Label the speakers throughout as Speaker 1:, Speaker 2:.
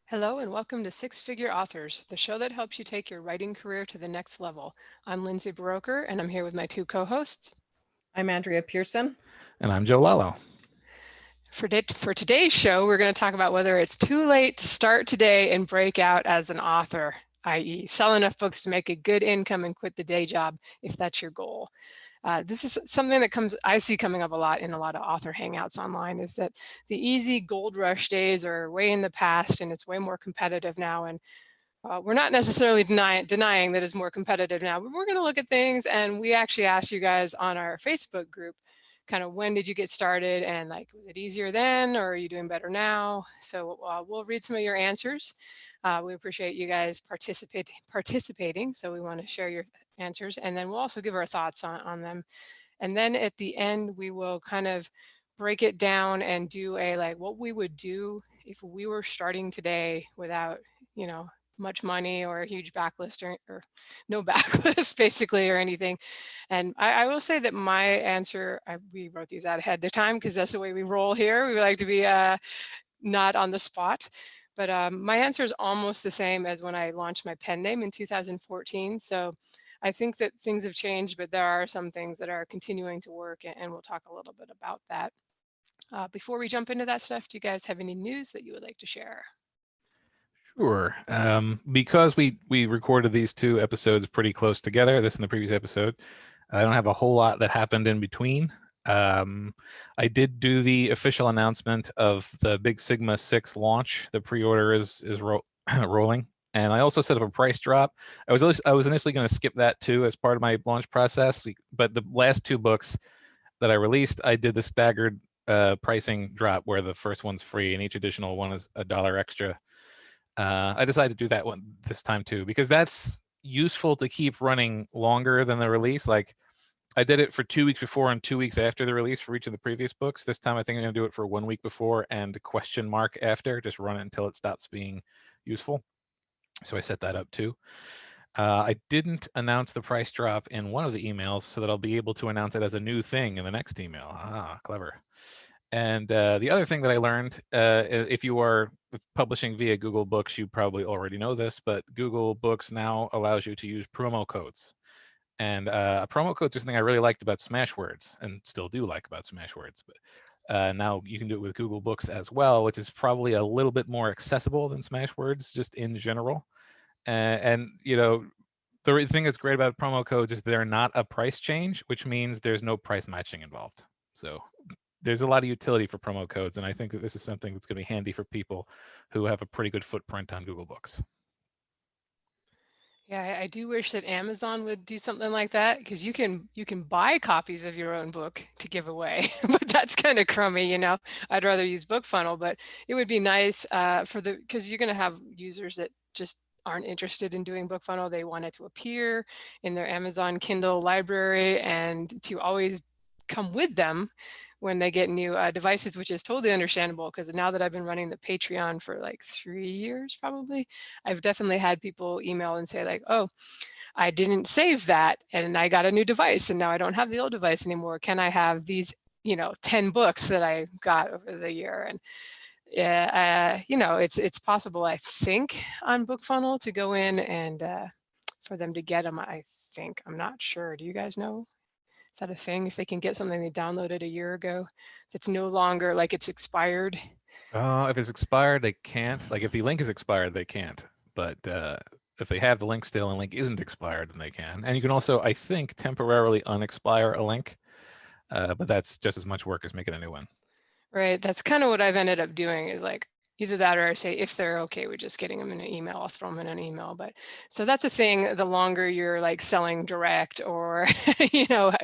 Speaker 1: Hello and welcome to Six Figure Authors, the show that helps you take your writing career to the next level. I'm Lindsay Baroker and I'm here with my two co-hosts.
Speaker 2: I'm Andrea Pearson.
Speaker 3: And I'm Joe Lalo.
Speaker 1: For today's show, we're going to talk about whether it's too late to start today and break out as an author, i.e. sell enough books to make a good income and quit the day job if that's your goal. This is something that I see coming up a lot in a lot of author hangouts online, is that the easy gold rush days are way in the past and it's way more competitive now. And we're not necessarily denying that it's more competitive now, but we're going to look at things. And we actually asked you guys on our Facebook group, kind of when did you get started, and like, was it easier then or are you doing better now? So we'll read some of your answers. We appreciate you guys participating. So we want to share your answers, and then we'll also give our thoughts on them. And then at the end, we will kind of break it down and do what we would do if we were starting today without, much money or a huge backlist or no backlist basically or anything. And I will say that my answer, we wrote these out ahead of time because that's the way we roll here. We like to be not on the spot. But my answer is almost the same as when I launched my pen name in 2014. So I think that things have changed, but there are some things that are continuing to work, and we'll talk a little bit about that. Before we jump into that stuff, do you guys have any news that you would like to share?
Speaker 3: Sure. Because we recorded these two episodes pretty close together, this and the previous episode, I don't have a whole lot that happened in between. I did do the official announcement of the Big Sigma 6 launch. The pre-order is rolling. And I also set up a price drop. I was initially going to skip that too as part of my launch process, but the last two books that I released, I did the staggered pricing drop where the first one's free and each additional one is $1 extra. I decided to do that one this time too, because that's useful to keep running longer than the release. Like I did it for 2 weeks before and 2 weeks after the release for each of the previous books. This time I think I'm going to do it for 1 week before and question mark after, just run it until it stops being useful. So I set that up too. I didn't announce the price drop in one of the emails so that I'll be able to announce it as a new thing in the next email. Clever. And the other thing that I learned, if you are publishing via Google Books, you probably already know this, but Google Books now allows you to use promo codes. And promo codes is something I really liked about Smashwords and still do like about Smashwords. But now you can do it with Google Books as well, which is probably a little bit more accessible than Smashwords just in general. And the thing that's great about promo codes is they're not a price change, which means there's no price matching involved. So there's a lot of utility for promo codes, and I think that this is something that's going to be handy for people who have a pretty good footprint on Google Books.
Speaker 1: Yeah, I do wish that Amazon would do something like that, because you can buy copies of your own book to give away, but that's kind of crummy, I'd rather use BookFunnel, but it would be nice because you're going to have users that just aren't interested in doing BookFunnel. They want it to appear in their Amazon Kindle library and to always come with them when they get new devices, which is totally understandable, because now that I've been running the Patreon for like 3 years, probably, I've definitely had people email and say like, oh, I didn't save that and I got a new device and now I don't have the old device anymore. Can I have these, 10 books that I got over the year? And yeah, it's possible, I think, on BookFunnel to go in and for them to get them, I think. I'm not sure. Do you guys know? Is that a thing? If they can get something they downloaded a year ago that's no longer, like, it's expired?
Speaker 3: If it's expired, they can't. Like if the link is expired, they can't. But if they have the link still and link isn't expired, then they can. And you can also, I think, temporarily unexpire a link. But that's just as much work as making a new one.
Speaker 1: Right. That's kind of what I've ended up doing, is like either that or I say if they're okay with just getting them in an email, I'll throw them in an email. But so that's a thing. The longer you're like selling direct or,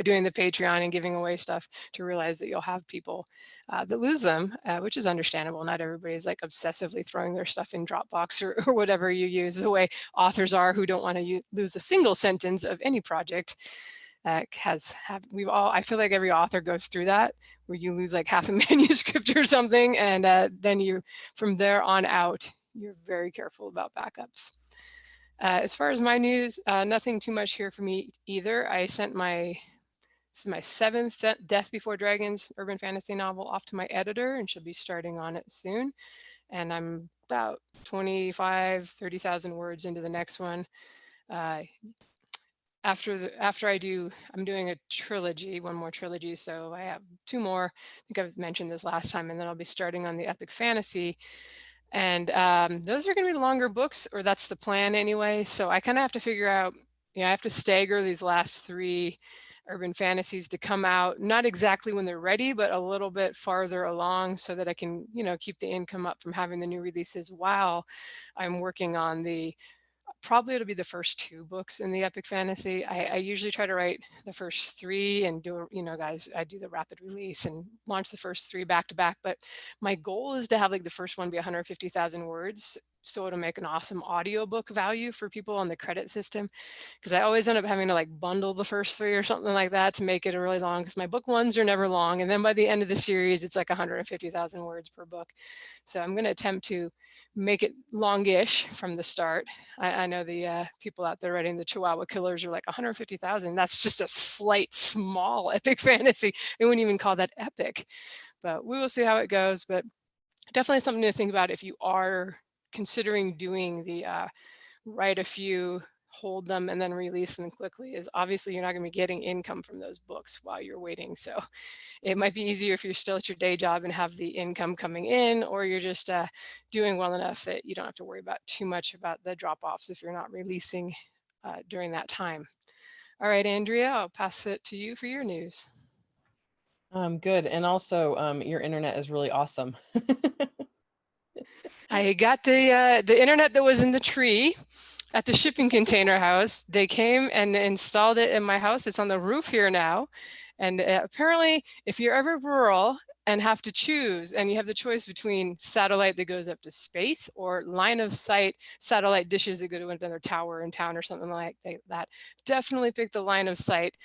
Speaker 1: doing the Patreon and giving away stuff, to realize that you'll have people that lose them, which is understandable. Not everybody's like obsessively throwing their stuff in Dropbox or whatever you use, the way authors are, who don't want to lose a single sentence of any project. I feel like every author goes through that, where you lose like half a manuscript or something, and then from there on out, you're very careful about backups. As far as my news, nothing too much here for me either. This is my 7th Death Before Dragons urban fantasy novel off to my editor, and she'll be starting on it soon. and I'm about 30,000 words into the next one. Uh, I'm doing a trilogy, one more trilogy, so I have two more. I think I've mentioned this last time, and then I'll be starting on the epic fantasy. And those are going to be longer books, or that's the plan anyway. So I kind of have to figure out, I have to stagger these last three urban fantasies to come out, not exactly when they're ready, but a little bit farther along so that I can, keep the income up from having the new releases while I'm working on probably it'll be the first two books in the epic fantasy. I usually try to write the first three and guys, I do the rapid release and launch the first three back to back. But my goal is to have like the first one be 150,000 words. So it'll make an awesome audiobook value for people on the credit system. Because I always end up having to like bundle the first three or something like that to make it a really long, because my book ones are never long. And then by the end of the series, it's like 150,000 words per book. So I'm going to attempt to make it longish from the start. I know the people out there writing the Chihuahua Killers are like 150,000. That's just a slight, small epic fantasy. I wouldn't even call that epic, but we will see how it goes. But definitely something to think about if you are considering doing the write a few, hold them, and then release them quickly, is obviously you're not going to be getting income from those books while you're waiting. So it might be easier if you're still at your day job and have the income coming in, or you're just doing well enough that you don't have to worry about too much about the drop-offs if you're not releasing during that time. All right, Andrea, I'll pass it to you for your news.
Speaker 2: Good. And also, your internet is really awesome.
Speaker 1: I got the internet that was in the tree at the shipping container house. They came and installed it in my house. It's on the roof here now. And apparently, if you're ever rural and have to choose, and you have the choice between satellite that goes up to space or line of sight satellite dishes that go to another tower in town or something like that, definitely pick the line of sight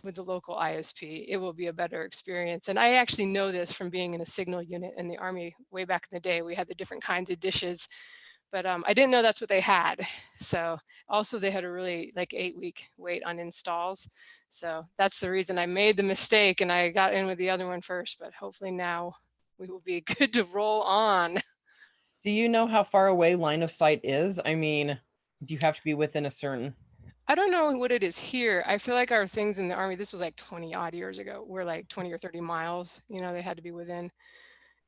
Speaker 1: with the local ISP. It will be a better experience. And I actually know this from being in a signal unit in the Army way back in the day. We had the different kinds of dishes, but I didn't know that's what they had. So also they had a really like 8-week wait on installs. So that's the reason I made the mistake and I got in with the other one first, but hopefully now we will be good to roll on.
Speaker 2: Do you know how far away line of sight is? I mean, do you have to be within a certain?
Speaker 1: I don't know what it is here. I feel like our things in the Army, this was like 20 odd years ago, were like 20 or 30 miles, they had to be within.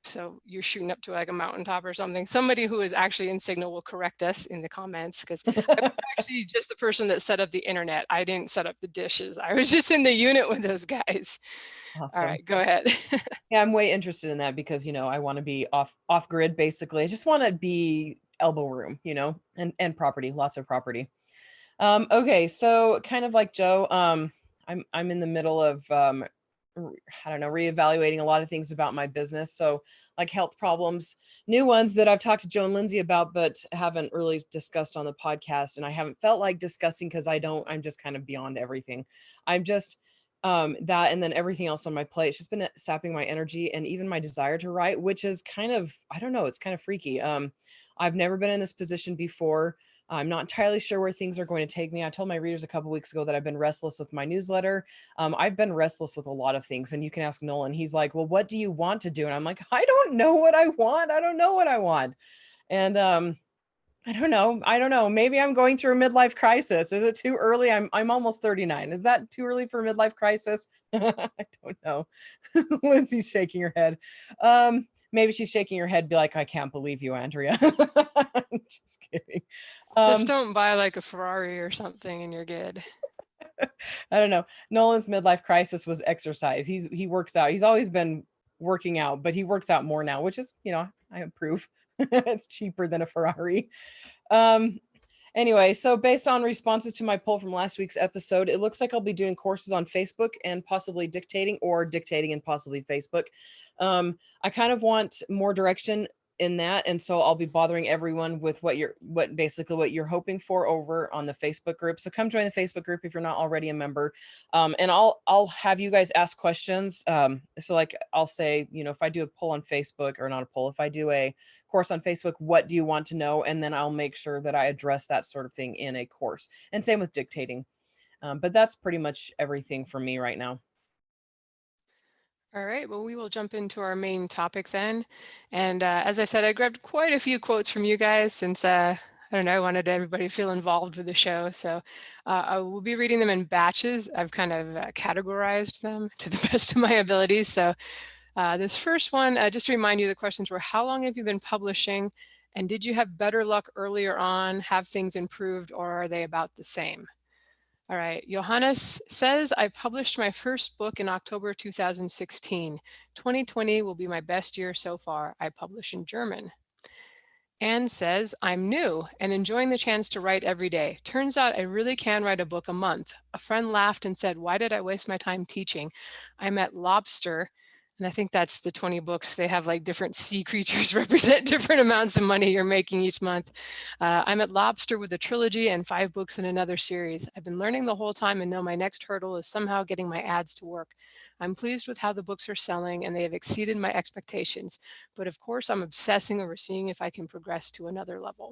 Speaker 1: So you're shooting up to like a mountaintop or something. Somebody who is actually in Signal will correct us in the comments, because I was actually just the person that set up the internet. I didn't set up the dishes. I was just in the unit with those guys.
Speaker 2: Awesome.
Speaker 1: All right, go ahead.
Speaker 2: Yeah, I'm way interested in that because, I want to be off grid basically. I just want to be elbow room, and property, lots of property. Okay, so kind of like Joe, I'm in the middle of I don't know, reevaluating a lot of things about my business. So like health problems, new ones that I've talked to Joe and Lindsay about, but haven't really discussed on the podcast. And I haven't felt like discussing because I'm just kind of beyond everything. I'm just that, and then everything else on my plate. It's just been sapping my energy and even my desire to write, which is kind of, I don't know, it's kind of freaky. I've never been in this position before. I'm not entirely sure where things are going to take me. I told my readers a couple weeks ago that I've been restless with my newsletter. I've been restless with a lot of things, and you can ask Nolan. He's like, well, what do you want to do? And I'm like, I don't know what I want. I don't know what I want. And I don't know. I don't know. Maybe I'm going through a midlife crisis. Is it too early? I'm almost 39. Is that too early for a midlife crisis? I don't know. Lindsay's shaking her head. Maybe she's shaking her head, be like, I can't believe you, Andrea. Just kidding.
Speaker 1: Just don't buy like a Ferrari or something and you're good.
Speaker 2: I don't know. Nolan's midlife crisis was exercise. He works out. He's always been working out, but he works out more now, which is, I approve. It's cheaper than a Ferrari. Anyway, so based on responses to my poll from last week's episode, it looks like I'll be doing courses on Facebook and possibly dictating, or dictating and possibly Facebook. I kind of want more direction in that, and so I'll be bothering everyone with what you're hoping for over on the Facebook group. So come join the Facebook group if you're not already a member, and I'll have you guys ask questions. So like I'll say, if I do a poll on Facebook, or not a poll, if I do a course on Facebook, what do you want to know? And then I'll make sure that I address that sort of thing in a course. And same with dictating. But that's pretty much everything for me right now.
Speaker 1: All right, well, we will jump into our main topic then. And as I said, I grabbed quite a few quotes from you guys since, I don't know, I wanted everybody to feel involved with the show. So I will be reading them in batches. I've kind of categorized them to the best of my abilities. So this first one, just to remind you, the questions were, how long have you been publishing? And did you have better luck earlier on? Have things improved, or are they about the same? All right, Johannes says, I published my first book in October 2016. 2020 will be my best year so far. I publish in German. Anne says, I'm new and enjoying the chance to write every day. Turns out I really can write a book a month. A friend laughed and said, why did I waste my time teaching? I'm at Lobster, and I think that's the 20 books. They have like different sea creatures represent different amounts of money you're making each month. I'm at Lobster with a trilogy and 5 books in another series. I've been learning the whole time and know my next hurdle is somehow getting my ads to work. I'm pleased with how the books are selling and they have exceeded my expectations. But of course, I'm obsessing over seeing if I can progress to another level.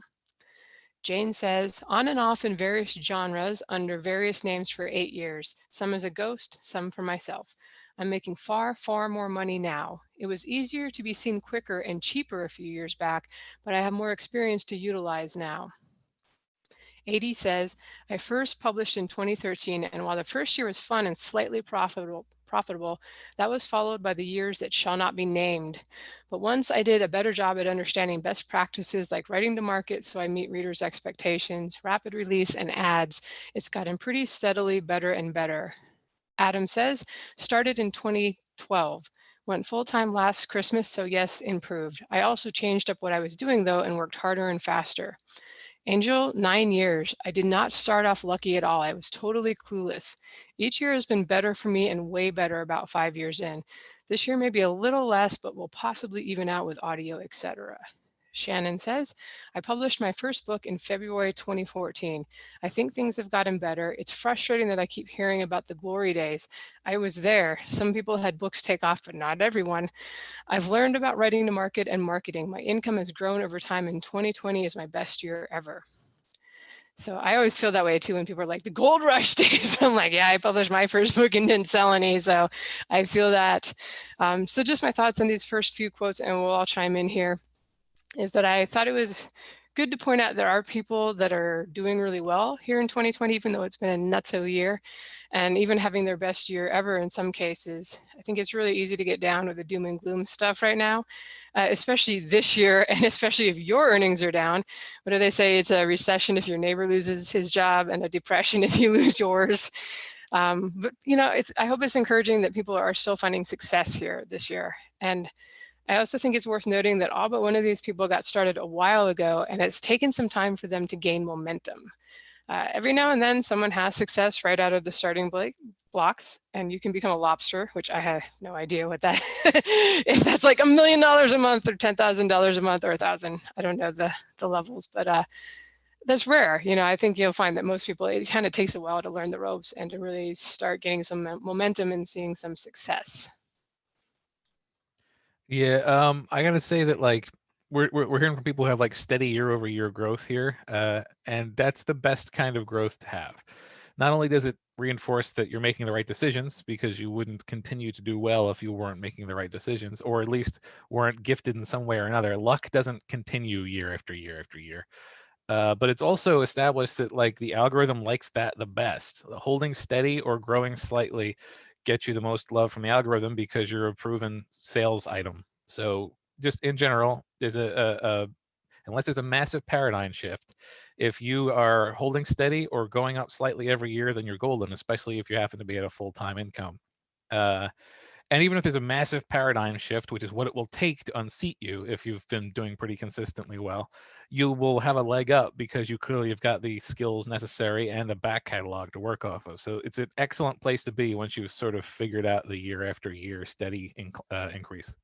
Speaker 1: Jane says, on and off in various genres under various names for 8 years, some as a ghost, some for myself. I'm making far, far more money now. It was easier to be seen quicker and cheaper a few years back, but I have more experience to utilize now. 80 says, I first published in 2013, and while the first year was fun and slightly profitable, that was followed by the years that shall not be named. But once I did a better job at understanding best practices like writing to market so I meet readers' expectations, rapid release, and ads, it's gotten pretty steadily better and better. Adam says, started in 2012. Went full-time last Christmas, so yes, improved. I also changed up what I was doing though and worked harder and faster. Angel, 9 years. I did not start off lucky at all. I was totally clueless. Each year has been better for me and way better about 5 years in. This year may be a little less, but will possibly even out with audio, etc. Shannon says, I published my first book in February 2014. I think things have gotten better. It's frustrating that I keep hearing about the glory days. I was there. Some people had books take off, but not everyone. I've learned about writing to market and marketing. My income has grown over time, and 2020 is my best year ever. So I always feel that way too when people are like the gold rush days. I'm like, yeah, I published my first book and didn't sell any. So I feel that. So just my thoughts on these first few quotes, and we'll all chime in here, is that I thought it was good to point out there are people that are doing really well here in 2020, even though it's been a nutso year, and even having their best year ever in some cases. I think it's really easy to get down with the doom and gloom stuff right now, especially this year, and especially if your earnings are down. What do they say? It's a recession if your neighbor loses his job and a depression if you lose yours. But you know, I hope it's encouraging that people are still finding success here this year. And I also think it's worth noting that all but one of these people got started a while ago, and it's taken some time for them to gain momentum. Every now and then someone has success right out of the starting blocks, and you can become a lobster, which I have no idea what that, if that's like $1 million a month or $10,000 a month or 1,000, I don't know the levels, but that's rare. You know, I think you'll find that most people, it kind of takes a while to learn the ropes and to really start getting some momentum and seeing some success.
Speaker 3: Yeah, I gotta say that like we're hearing from people who have like steady year-over-year growth here, and that's the best kind of growth to have. Not only does it reinforce that you're making the right decisions, because you wouldn't continue to do well if you weren't making the right decisions, or at least weren't gifted in some way or another. Luck doesn't continue year after year after year. But it's also established that like the algorithm likes that the best. Holding steady or growing slightly gets you the most love from the algorithm because you're a proven sales item. So just in general, there's unless there's a massive paradigm shift, if you are holding steady or going up slightly every year, then you're golden, especially if you happen to be at a full-time income. And even if there's a massive paradigm shift, which is what it will take to unseat you if you've been doing pretty consistently well, you will have a leg up because you clearly have got the skills necessary and the back catalog to work off of. So it's an excellent place to be once you've sort of figured out the year after year steady increase.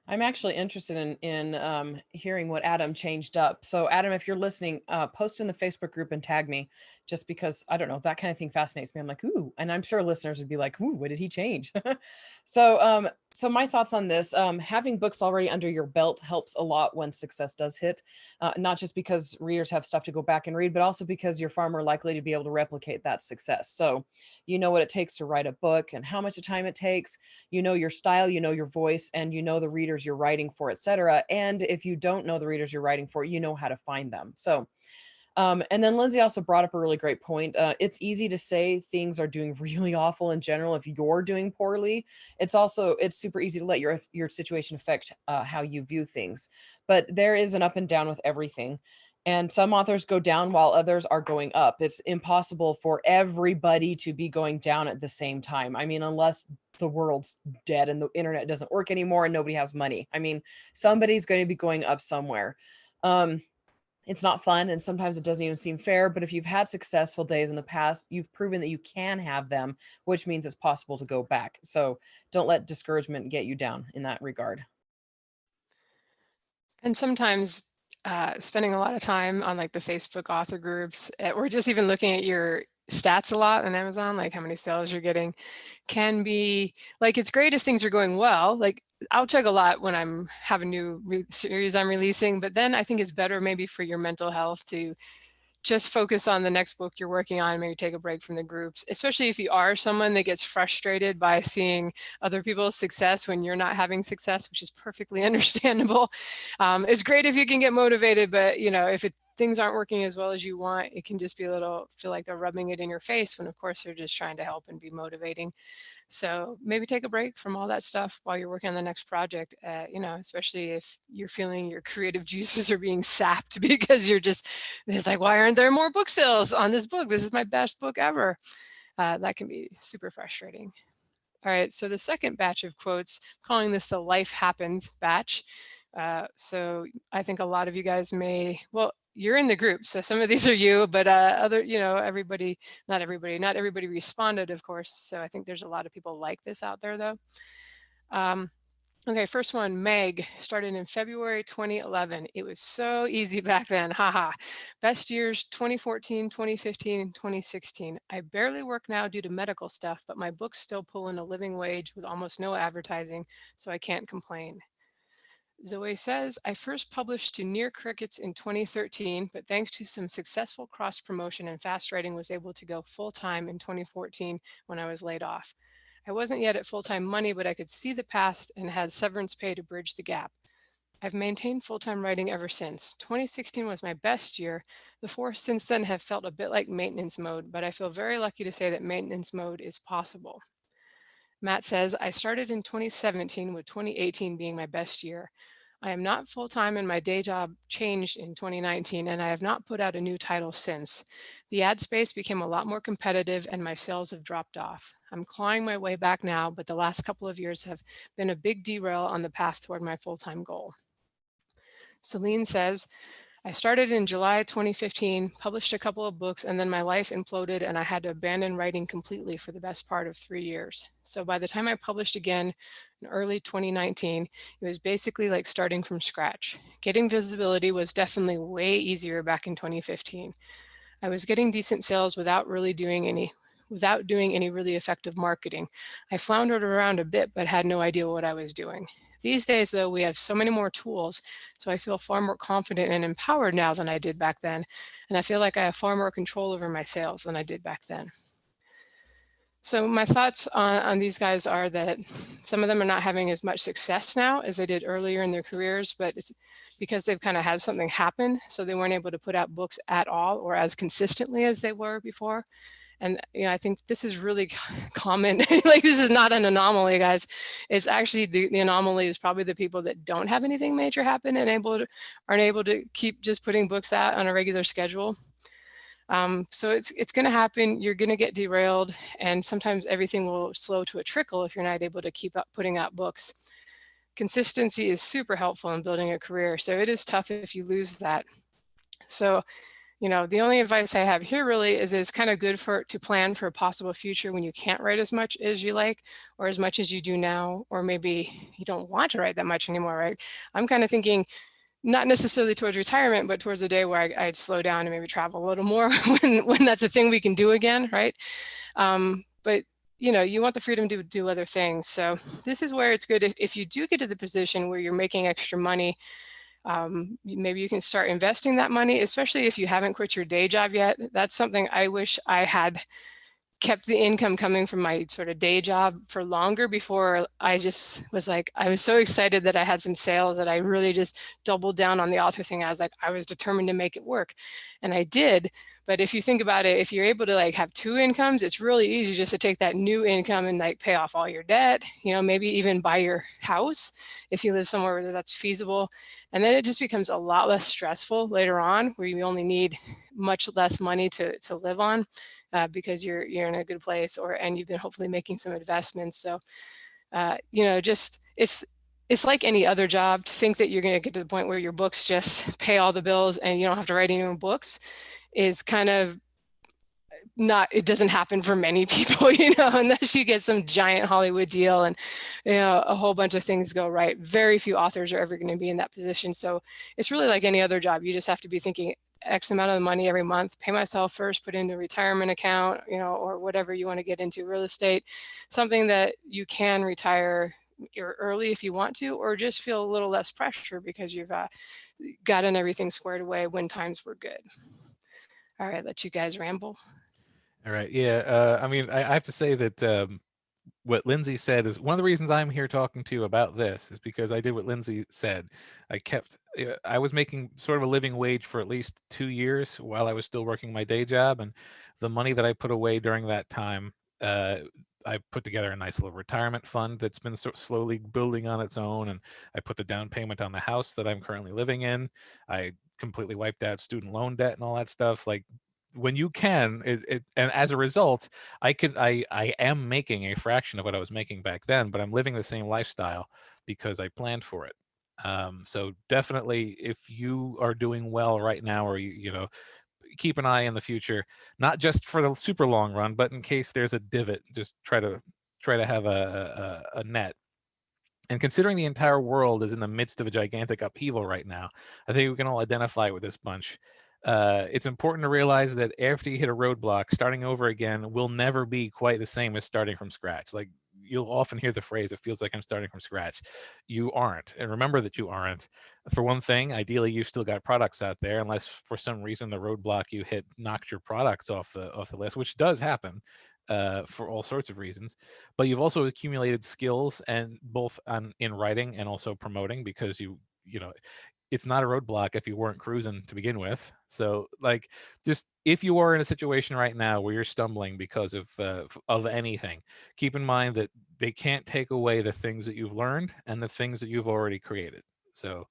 Speaker 2: I'm actually interested in hearing what Adam changed up. So Adam, if you're listening, post in the Facebook group and tag me, just because I don't know, that kind of thing fascinates me. I'm like, ooh, and I'm sure listeners would be like, ooh, what did he change? So So my thoughts on this, having books already under your belt helps a lot when success does hit, not just because readers have stuff to go back and read, but also because you're far more likely to be able to replicate that success. So you know what it takes to write a book and how much time it takes, you know your style, you know your voice, and you know the readers you're writing for, etc. And if you don't know the readers you're writing for, you know how to find them. So and then Lindsay also brought up a really great point. It's easy to say things are doing really awful in general if you're doing poorly. It's super easy to let your situation affect how you view things. But there is an up and down with everything. And some authors go down while others are going up. It's impossible for everybody to be going down at the same time. I mean, unless the world's dead and the internet doesn't work anymore and nobody has money. I mean, somebody's going to be going up somewhere. It's not fun, and sometimes it doesn't even seem fair, but if you've had successful days in the past, you've proven that you can have them, which means it's possible to go back. So don't let discouragement get you down in that regard.
Speaker 1: And sometimes spending a lot of time on like the Facebook author groups, or just even looking at your stats a lot on Amazon, like how many sales you're getting, can be like, it's great if things are going well. Like I'll check a lot when I'm have a new series I'm releasing, but then I think it's better maybe for your mental health to just focus on the next book you're working on, maybe take a break from the groups, especially if you are someone that gets frustrated by seeing other people's success when you're not having success, which is perfectly understandable. It's great if you can get motivated, but if things aren't working as well as you want, it can just be feel like they're rubbing it in your face when of course they're just trying to help and be motivating. So maybe take a break from all that stuff while you're working on the next project, especially if you're feeling your creative juices are being sapped because it's like, why aren't there more book sales on this book? This is my best book ever. That can be super frustrating. All right, so the second batch of quotes, I'm calling this the Life Happens batch. So I think a lot of you guys you're in the group, so some of these are you, but everybody, not everybody responded, of course. So I think there's a lot of people like this out there, though. Okay, first one, Meg, started in February 2011. It was so easy back then, haha. Best years 2014, 2015, 2016. I barely work now due to medical stuff, but my books still pull in a living wage with almost no advertising, so I can't complain. Zoe says, I first published to Near Crickets in 2013, but thanks to some successful cross-promotion and fast writing was able to go full-time in 2014 when I was laid off. I wasn't yet at full-time money, but I could see the past and had severance pay to bridge the gap. I've maintained full-time writing ever since. 2016 was my best year. The 4 since then have felt a bit like maintenance mode, but I feel very lucky to say that maintenance mode is possible. Matt says, I started in 2017 with 2018 being my best year. I am not full-time and my day job changed in 2019 and I have not put out a new title since. The ad space became a lot more competitive and my sales have dropped off. I'm clawing my way back now, but the last couple of years have been a big derail on the path toward my full-time goal. Celine says, I started in July 2015, published a couple of books, and then my life imploded and I had to abandon writing completely for the best part of 3 years. So by the time I published again in early 2019, it was basically like starting from scratch. Getting visibility was definitely way easier back in 2015. I was getting decent sales without doing any really effective marketing. I floundered around a bit, but had no idea what I was doing. These days, though, we have so many more tools, so I feel far more confident and empowered now than I did back then. And I feel like I have far more control over my sales than I did back then. So my thoughts on these guys are that some of them are not having as much success now as they did earlier in their careers, but it's because they've kind of had something happen, so they weren't able to put out books at all or as consistently as they were before. And I think this is really common. Like, this is not an anomaly, guys. It's actually the anomaly is probably the people that don't have anything major happen and aren't able to keep just putting books out on a regular schedule. So it's going to happen. You're going to get derailed, and sometimes everything will slow to a trickle if you're not able to keep up putting out books. Consistency is super helpful in building a career, so it is tough if you lose that. So the only advice I have here really is it's kind of good to plan for a possible future when you can't write as much as you like or as much as you do now, or maybe you don't want to write that much anymore, right? I'm kind of thinking not necessarily towards retirement, but towards the day where I'd slow down and maybe travel a little more when that's a thing we can do again, right? But you know, you want the freedom to do other things. So this is where it's good if you do get to the position where you're making extra money. Maybe you can start investing that money, especially if you haven't quit your day job yet. That's something I wish I had kept the income coming from my sort of day job for longer before I just was like, I was so excited that I had some sales that I really just doubled down on the author thing. I was like, I was determined to make it work. And I did. But if you think about it, if you're able to like have two incomes, it's really easy just to take that new income and like pay off all your debt, you know, maybe even buy your house if you live somewhere where that's feasible. And then it just becomes a lot less stressful later on, where you only need much less money to live on. Because you're in a good place, and you've been hopefully making some investments. So, you know, just it's like any other job. To think that you're going to get to the point where your books just pay all the bills and you don't have to write any more books is kind of not, it doesn't happen for many people, you know, unless you get some giant Hollywood deal and, you know, a whole bunch of things go right. Very few authors are ever going to be in that position. So it's really like any other job. You just have to be thinking X amount of money every month, pay myself first, put into a retirement account, you know, or whatever you want to get into, real estate, something that you can retire early if you want to, or just feel a little less pressure because you've gotten everything squared away when times were good. All right, let you guys ramble.
Speaker 3: All right. Yeah. I mean, I have to say that what Lindsay said is one of the reasons I'm here talking to you about this is because I did what Lindsay said. I was making sort of a living wage for at least 2 years while I was still working my day job. And the money that I put away during that time, I put together a nice little retirement fund that's been slowly building on its own. And I put the down payment on the house that I'm currently living in. I completely wiped out student loan debt and all that stuff. Like, when you can, and as a result, I am making a fraction of what I was making back then, but I'm living the same lifestyle because I planned for it. So definitely, if you are doing well right now, or you know, keep an eye in the future, not just for the super long run, but in case there's a divot, just try to have a net. And considering the entire world is in the midst of a gigantic upheaval right now, I think we can all identify with this bunch. It's important to realize that after you hit a roadblock, starting over again will never be quite the same as starting from scratch. Like, you'll often hear the phrase, it feels like I'm starting from scratch. You aren't. And remember that you aren't. For one thing, ideally, you've still got products out there, unless for some reason the roadblock you hit knocked your products off the list, which does happen for all sorts of reasons. But you've also accumulated skills, and both in writing and also promoting, because you know, it's not a roadblock if you weren't cruising to begin with. So, like, just if you are in a situation right now where you're stumbling because of anything, keep in mind that they can't take away the things that you've learned and the things that you've already created. So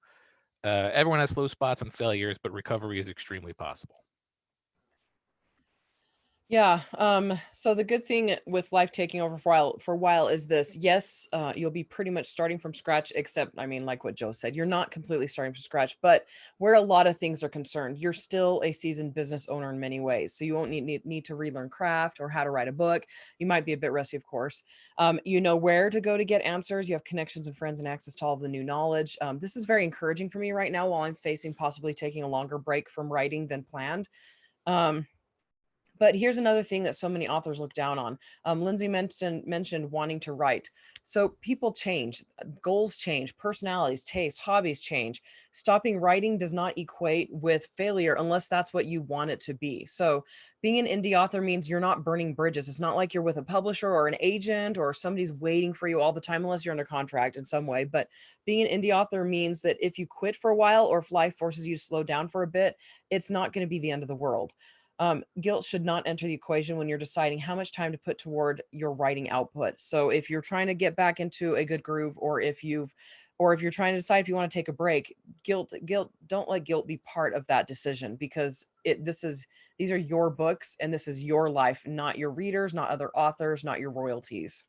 Speaker 3: everyone has slow spots and failures, but recovery is extremely possible.
Speaker 2: Yeah. So the good thing with life taking over for a while is this. Yes, you'll be pretty much starting from scratch, except, I mean, like what Joe said, you're not completely starting from scratch, but where a lot of things are concerned, you're still a seasoned business owner in many ways. So you won't need to relearn craft or how to write a book. You might be a bit rusty, of course. You know where to go to get answers. You have connections and friends and access to all of the new knowledge. This is very encouraging for me right now while I'm facing possibly taking a longer break from writing than planned. But here's another thing that so many authors look down on. Lindsay mentioned wanting to write. So people change, goals change, personalities, tastes, hobbies change. Stopping writing does not equate with failure unless that's what you want it to be. So being an indie author means you're not burning bridges. It's not like you're with a publisher or an agent or somebody's waiting for you all the time, unless you're under contract in some way. But being an indie author means that if you quit for a while, or if life forces you to slow down for a bit, it's not going to be the end of the world. Guilt should not enter the equation when you're deciding how much time to put toward your writing output. So if you're trying to get back into a good groove, or if you're trying to decide if you want to take a break, don't let guilt be part of that decision, because these are your books and this is your life, not your readers, not other authors, not your royalties.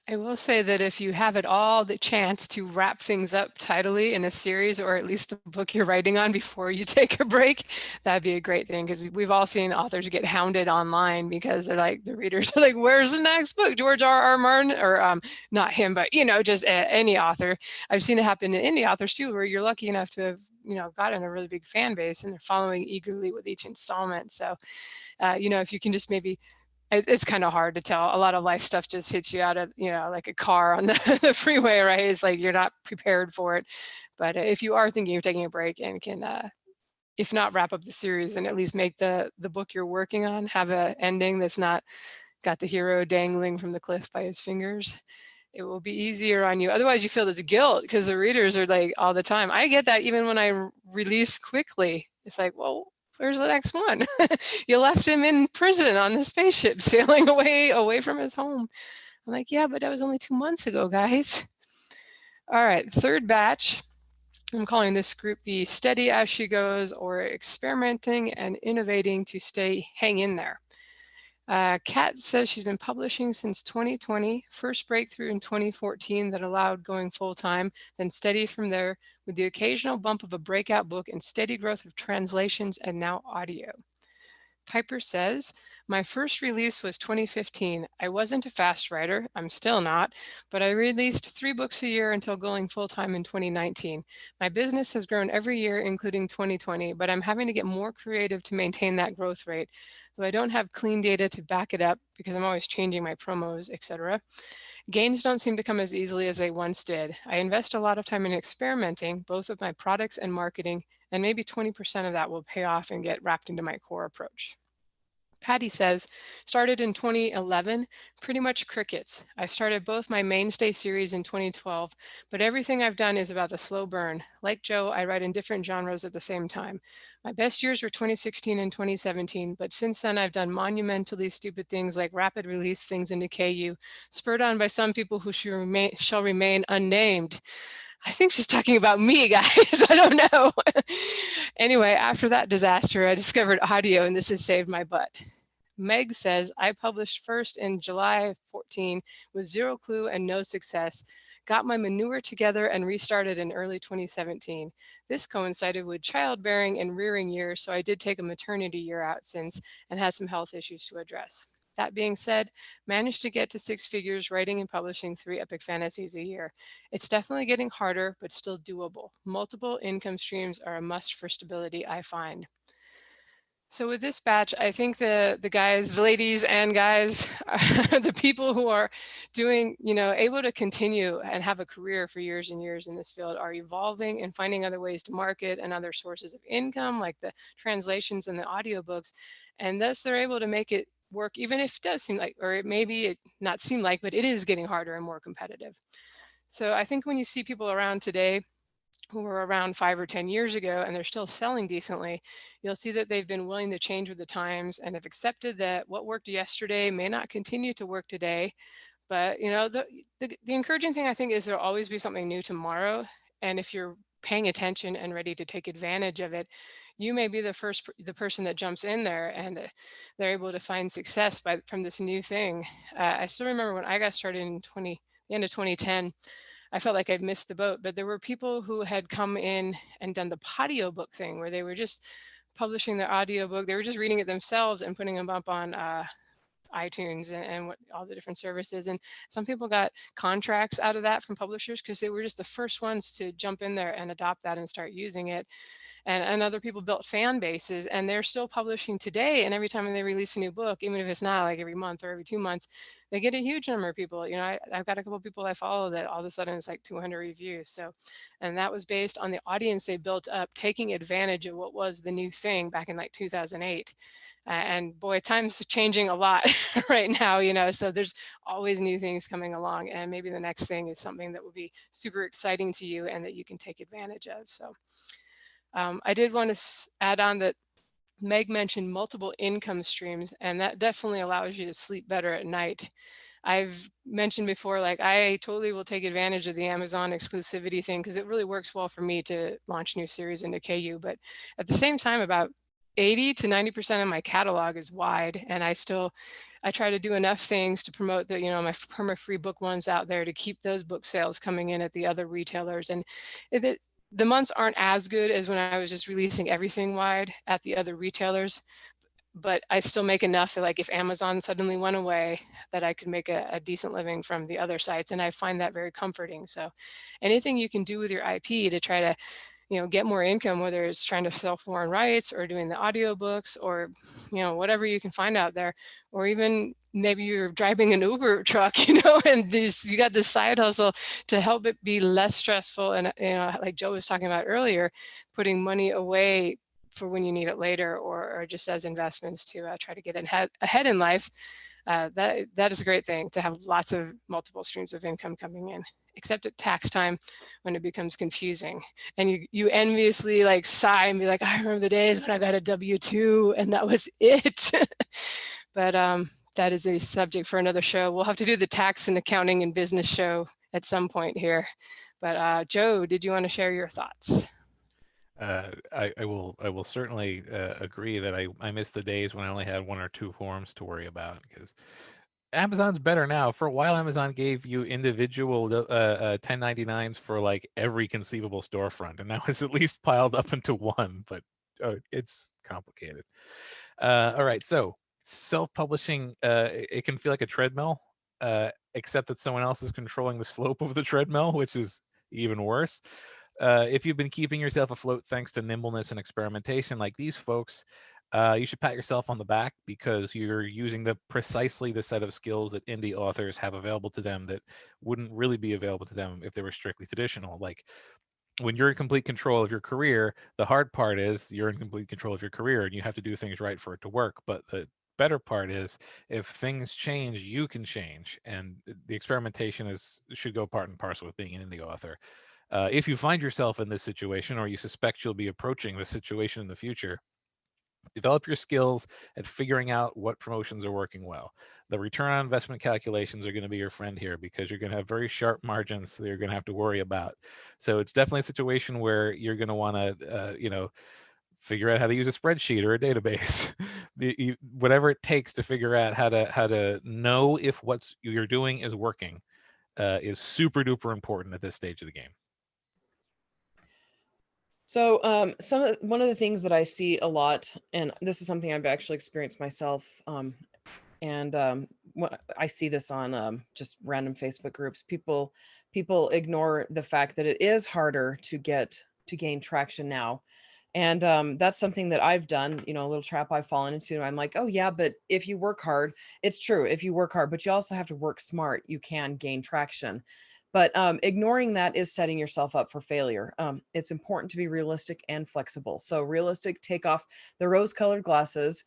Speaker 1: I will say that if you have at all the chance to wrap things up tidily in a series, or at least the book you're writing on, before you take a break, that'd be a great thing, because we've all seen authors get hounded online because they're like, the readers are like, where's the next book? George R.R. Martin, or not him, but, you know, just any author. I've seen it happen in indie authors too, where you're lucky enough to have, you know, gotten a really big fan base and they're following eagerly with each installment. So, you know, if you can just maybe it's kind of hard to tell. A lot of life stuff just hits you out of, like a car on the freeway, right? It's like you're not prepared for it. But if you are thinking of taking a break and can, if not wrap up the series, then at least make the book you're working on have an ending that's not got the hero dangling from the cliff by his fingers. It will be easier on you. Otherwise, you feel this guilt because the readers are like all the time. I get that even when I release quickly. It's like, well, where's the next one? You left him in prison on the spaceship sailing away from his home. I'm like, yeah, but that was only 2 months ago, guys. All right, third batch. I'm calling this group the steady as she goes, or experimenting and innovating to hang in there. Kat says she's been publishing since 2020, first breakthrough in 2014 that allowed going full-time, then steady from there with the occasional bump of a breakout book and steady growth of translations and now audio. Piper says, my first release was 2015. I wasn't a fast writer, I'm still not, but I released 3 books a year until going full-time in 2019. My business has grown every year, including 2020, but I'm having to get more creative to maintain that growth rate, though I don't have clean data to back it up because I'm always changing my promos, etc. Gains don't seem to come as easily as they once did. I invest a lot of time in experimenting, both with my products and marketing, and maybe 20% of that will pay off and get wrapped into my core approach. Patty says, started in 2011, pretty much crickets. I started both my mainstay series in 2012, but everything I've done is about the slow burn. Like Joe, I write in different genres at the same time. My best years were 2016 and 2017, but since then I've done monumentally stupid things like rapid release things into KU, spurred on by some people who shall remain unnamed. I think she's talking about me, guys. I don't know. Anyway, after that disaster, I discovered audio and this has saved my butt. Meg says, I published first in July 14 with 0 clue and no success. Got my manure together and restarted in early 2017. This coincided with childbearing and rearing years, so I did take a maternity year out since and had some health issues to address. That being said, managed to get to 6 figures writing and publishing 3 epic fantasies a year. It's definitely getting harder, but still doable. Multiple income streams are a must for stability, I find. So with this batch, I think the guys, the ladies and guys, the people who are doing, able to continue and have a career for years and years in this field are evolving and finding other ways to market and other sources of income, like the translations and the audiobooks. And thus they're able to make it work, even if it does seem like, or it maybe it not seem like, but it is getting harder and more competitive. So I think when you see people around today who were around 5 or 10 years ago and they're still selling decently, you'll see that they've been willing to change with the times and have accepted that what worked yesterday may not continue to work today. But the encouraging thing I think is there'll always be something new tomorrow. And if you're paying attention and ready to take advantage of it, you may be the person that jumps in there and they're able to find success from this new thing. I still remember when I got started in the end of 2010, I felt like I'd missed the boat, but there were people who had come in and done the audiobook thing where they were just publishing their audiobook. They were just reading it themselves and putting them up on iTunes and all the different services. And some people got contracts out of that from publishers because they were just the first ones to jump in there and adopt that and start using it. And other people built fan bases and they're still publishing today. And every time they release a new book, even if it's not like every month or every 2 months, they get a huge number of people. I've got a couple of people I follow that all of a sudden it's like 200 reviews. So, and that was based on the audience they built up, taking advantage of what was the new thing back in like 2008. And boy, times are changing a lot right now, so there's always new things coming along. And maybe the next thing is something that will be super exciting to you and that you can take advantage of. So I did want to add on that Meg mentioned multiple income streams, and that definitely allows you to sleep better at night. I've mentioned before, like I totally will take advantage of the Amazon exclusivity thing because it really works well for me to launch new series into KU. But at the same time, about 80 to 90% of my catalog is wide, and I try to do enough things to promote the, my perma-free book ones out there to keep those book sales coming in at the other retailers. And the months aren't as good as when I was just releasing everything wide at the other retailers, but I still make enough that like if Amazon suddenly went away, that I could make a decent living from the other sites. And I find that very comforting. So anything you can do with your IP to try to get more income, whether it's trying to sell foreign rights or doing the audiobooks or, whatever you can find out there, or even maybe you're driving an Uber truck, and you got this side hustle to help it be less stressful. And, like Joe was talking about earlier, putting money away for when you need it later, or just as investments to try to get ahead in life. That is a great thing, to have lots of multiple streams of income coming in, except at tax time when it becomes confusing and you enviously like sigh and be like, I remember the days when I got a W-2 and that was it. But that is a subject for another show. We'll have to do the tax and accounting and business show at some point here. But Joe, did you want to share your thoughts?
Speaker 3: I will certainly agree that I miss the days when I only had 1 or 2 forms to worry about, because Amazon's better now. For a while, Amazon gave you individual 1099s for like every conceivable storefront, and now it's at least piled up into one, but it's complicated. All right, so self-publishing, it can feel like a treadmill, except that someone else is controlling the slope of the treadmill, which is even worse. If you've been keeping yourself afloat thanks to nimbleness and experimentation like these folks, you should pat yourself on the back, because you're using precisely the set of skills that indie authors have available to them that wouldn't really be available to them if they were strictly traditional. Like, when you're in complete control of your career, the hard part is you're in complete control of your career and you have to do things right for it to work. But the better part is, if things change, you can change. And the experimentation should go part and parcel with being an indie author. If you find yourself in this situation, or you suspect you'll be approaching this situation in the future, develop your skills at figuring out what promotions are working well. The return on investment calculations are going to be your friend here, because you're going to have very sharp margins that you're going to have to worry about. So it's definitely a situation where you're going to want to, figure out how to use a spreadsheet or a database, whatever it takes to figure out how to know if what you're doing is working, is super duper important at this stage of the game.
Speaker 2: So one of the things that I see a lot, and this is something I've actually experienced myself, what I see this on just random Facebook groups, people ignore the fact that it is harder to gain traction now. And that's something that I've done, a little trap I've fallen into. I'm like, oh yeah, but if you work hard, it's true. If you work hard, but you also have to work smart, you can gain traction. But ignoring that is setting yourself up for failure. It's important to be realistic and flexible. So realistic, take off the rose-colored glasses.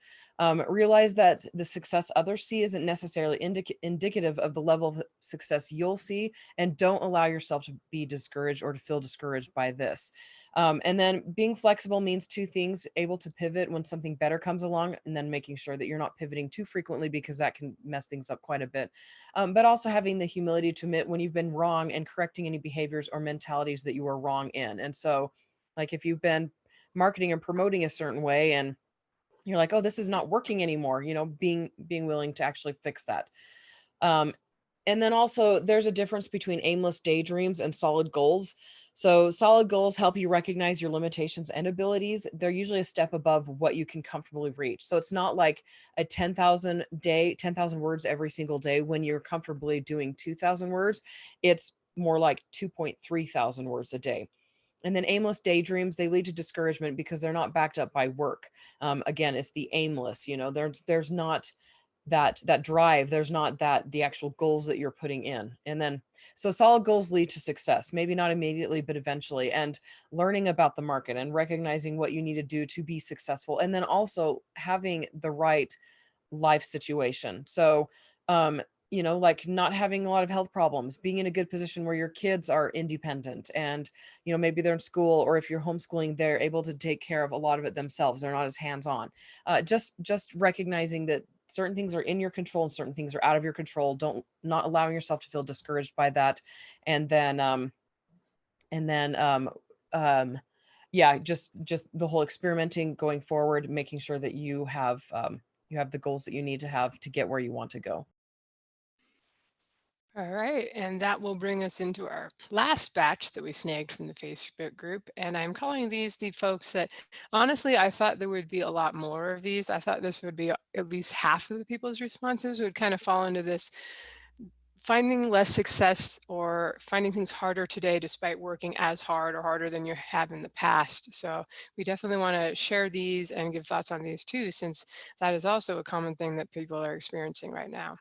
Speaker 2: Realize that the success others see isn't necessarily indicative of the level of success you'll see, and don't allow yourself to be discouraged or to feel discouraged by this. And then being flexible means 2 things: able to pivot when something better comes along, and then making sure that you're not pivoting too frequently, because that can mess things up quite a bit. But also having the humility to admit when you've been wrong, and correcting any behaviors or mentalities that you were wrong in. And so, like, if you've been marketing and promoting a certain way and you're like, oh, this is not working anymore, being willing to actually fix that. And then also, there's a difference between aimless daydreams and solid goals. So solid goals help you recognize your limitations and abilities. They're usually a step above what you can comfortably reach. So it's not like a 10,000 words every single day when you're comfortably doing 2,000 words. It's more like 2.3 thousand words a day. And then aimless daydreams, they lead to discouragement because they're not backed up by work. Again, it's the aimless, there's not that drive, there's not the actual goals that you're putting in. And then, so solid goals lead to success, maybe not immediately, but eventually. And learning about the market and recognizing what you need to do to be successful. And then also having the right life situation. So, like not having a lot of health problems, being in a good position where your kids are independent and, maybe they're in school, or if you're homeschooling, they're able to take care of a lot of it themselves. They're not as hands-on. Just recognizing that certain things are in your control and certain things are out of your control. Not allowing yourself to feel discouraged by that. And then, yeah, just the whole experimenting going forward, making sure that you have the goals that you need to have to get where you want to go.
Speaker 1: All right, and that will bring us into our last batch that we snagged from the Facebook group. And I'm calling these the folks that, honestly, I thought there would be a lot more of these. I thought this would be at least half of the people's responses would kind of fall into this finding less success or finding things harder today despite working as hard or harder than you have in the past. So we definitely want to share these and give thoughts on these too, since that is also a common thing that people are experiencing right now.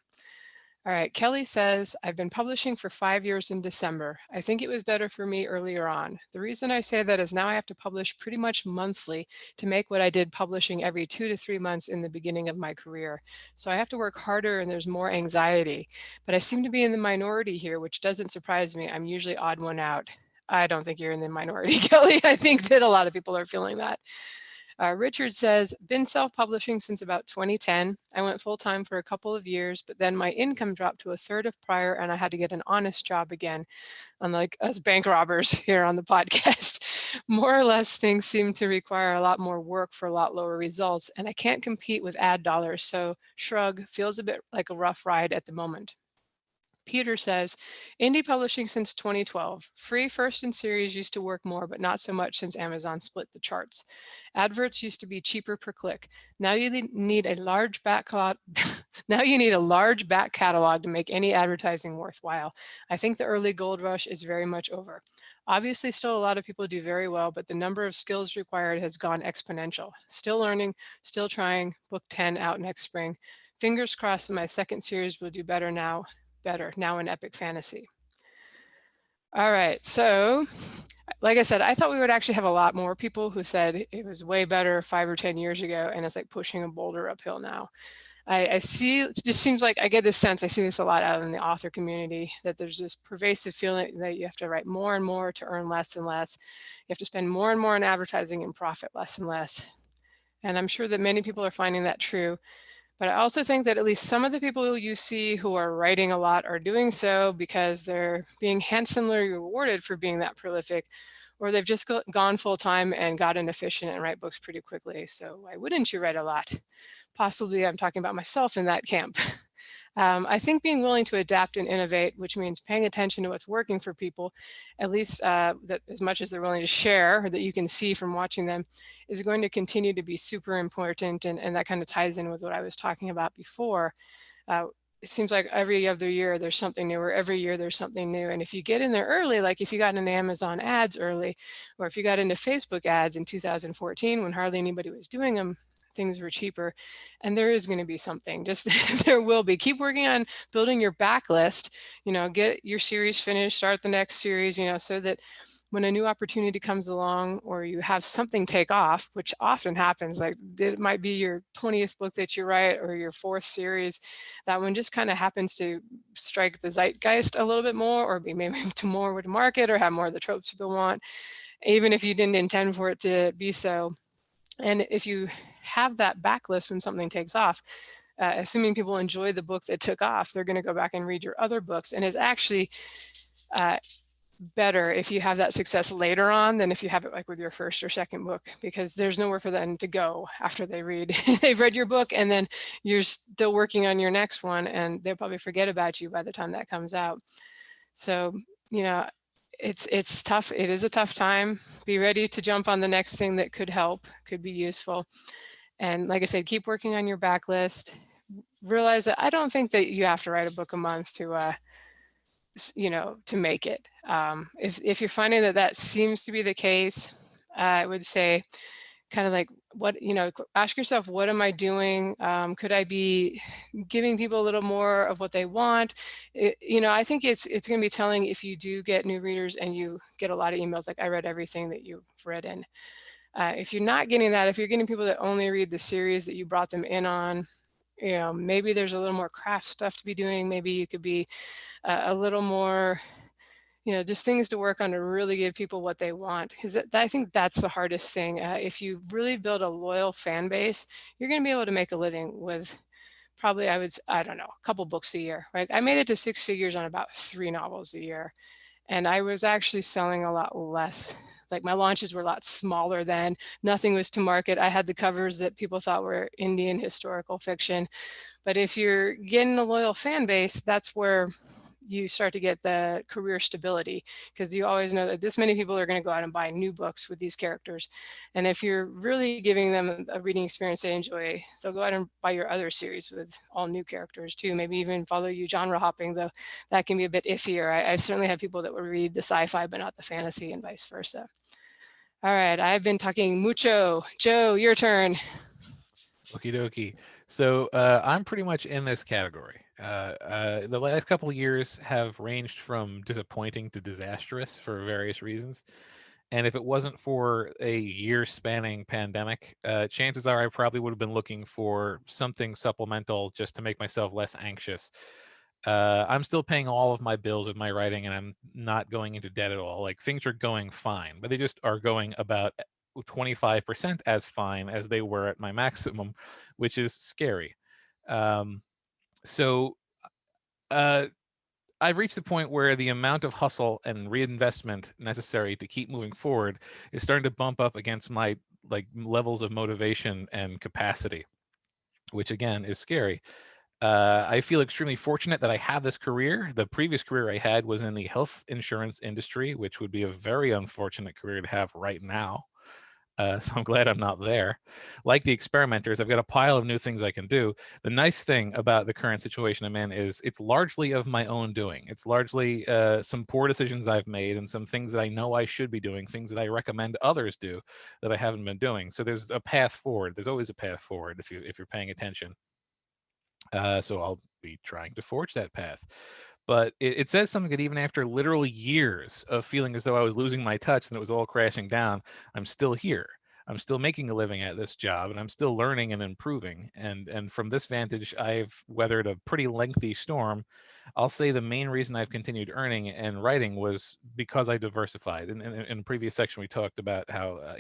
Speaker 1: All right, Kelly says, I've been publishing for 5 years in December. I think it was better for me earlier on. The reason I say that is now I have to publish pretty much monthly to make what I did publishing every 2 to 3 months in the beginning of my career. So I have to work harder and there's more anxiety. But I seem to be in the minority here, which doesn't surprise me. I'm usually odd one out. I don't think you're in the minority, Kelly. I think that a lot of people are feeling that. Richard says, been self-publishing since about 2010. I went full-time for a couple of years, but then my income dropped to a third of prior and I had to get an honest job again, unlike us bank robbers here on the podcast. More or less, things seem to require a lot more work for a lot lower results, and I can't compete with ad dollars, so shrug, feels a bit like a rough ride at the moment. Peter says, indie publishing since 2012. Free first in series used to work more, but not so much since Amazon split the charts. Adverts used to be cheaper per click. Now you need a large back catalog. Now you need a large back catalog to make any advertising worthwhile. I think the early gold rush is very much over. Obviously, still a lot of people do very well, but the number of skills required has gone exponential. Still learning, still trying. Book 10 out next spring. Fingers crossed that my second series will do better now in epic fantasy. All right, so like I said, I thought we would actually have a lot more people who said it was way better 5 or 10 years ago, and it's like pushing a boulder uphill now. I see, it just seems like I get this sense, I see this a lot out in the author community, that there's this pervasive feeling that you have to write more and more to earn less and less. You have to spend more and more on advertising and profit less and less. And I'm sure that many people are finding that true. But I also think that at least some of the people you see who are writing a lot are doing so because they're being handsomely rewarded for being that prolific, or they've just gone full time and gotten efficient and write books pretty quickly. So why wouldn't you write a lot? Possibly I'm talking about myself in that camp. I think being willing to adapt and innovate, which means paying attention to what's working for people, at least that as much as they're willing to share, or that you can see from watching them, is going to continue to be super important. And that kind of ties in with what I was talking about before. It seems like every other year there's something new, or every year there's something new. And if you get in there early, like if you got into Amazon ads early, or if you got into Facebook ads in 2014 when hardly anybody was doing them, things were cheaper, and there is going to be something, just there will be. Keep working on building your backlist, get your series finished, start the next series, so that when a new opportunity comes along or you have something take off, which often happens, like it might be your 20th book that you write or your 4th series, that one just kind of happens to strike the zeitgeist a little bit more, or be maybe to more to market, or have more of the tropes people want, even if you didn't intend for it to be so. And if you have that backlist when something takes off, assuming people enjoy the book that took off, they're going to go back and read your other books. And it's actually better if you have that success later on than if you have it like with your first or second book, because there's nowhere for them to go after they read. They've read your book and then you're still working on your next one, and they'll probably forget about you by the time that comes out. So, it's tough. It is a tough time. Be ready to jump on the next thing that could help, could be useful. And like I said, keep working on your backlist. Realize that I don't think that you have to write a book a month to make it. If you're finding that seems to be the case, I would say kind of like, ask yourself, what am I doing? Could I be giving people a little more of what they want? I think it's going to be telling if you do get new readers and you get a lot of emails, like I read everything that you've read in. If you're not getting that, if you're getting people that only read the series that you brought them in on, maybe there's a little more craft stuff to be doing. Maybe you could be a little more, just things to work on to really give people what they want. Because I think that's the hardest thing. If you really build a loyal fan base, you're going to be able to make a living with probably, I don't know, a couple books a year, right? I made it to 6 figures on about 3 novels a year. And I was actually selling a lot less. Like my launches were a lot smaller then. Nothing was to market. I had the covers that people thought were Indian historical fiction. But if you're getting a loyal fan base, that's where you start to get the career stability, because you always know that this many people are going to go out and buy new books with these characters. And if you're really giving them a reading experience they enjoy, they'll go out and buy your other series with all new characters too, maybe even follow you genre hopping, though that can be a bit iffier. I've certainly had people that will read the sci-fi but not the fantasy, and vice versa. All right, I've been talking mucho. Joe, your turn.
Speaker 3: Okie dokie. So I'm pretty much in this category. The last couple of years have ranged from disappointing to disastrous for various reasons. And if it wasn't for a year-spanning pandemic, chances are I probably would have been looking for something supplemental just to make myself less anxious. I'm still paying all of my bills with my writing, and I'm not going into debt at all. Like, things are going fine, but they just are going about 25% as fine as they were at my maximum, which is scary. Um, so uh, I've reached the point where the amount of hustle and reinvestment necessary to keep moving forward is starting to bump up against my like levels of motivation and capacity, which again is scary. I feel extremely fortunate that I have this career. The previous career I had was in the health insurance industry, which would be a very unfortunate career to have right now. So I'm glad I'm not there. Like the experimenters, I've got a pile of new things I can do. The nice thing about the current situation I'm in is it's largely of my own doing. It's largely some poor decisions I've made and some things that I know I should be doing, things that I recommend others do that I haven't been doing. So there's a path forward. There's always a path forward if you're paying attention. So I'll be trying to forge that path. But it says something that even after literal years of feeling as though I was losing my touch and it was all crashing down, I'm still here. I'm still making a living at this job, and I'm still learning and improving. And from this vantage, I've weathered a pretty lengthy storm. I'll say the main reason I've continued earning and writing was because I diversified. In the previous section, we talked about how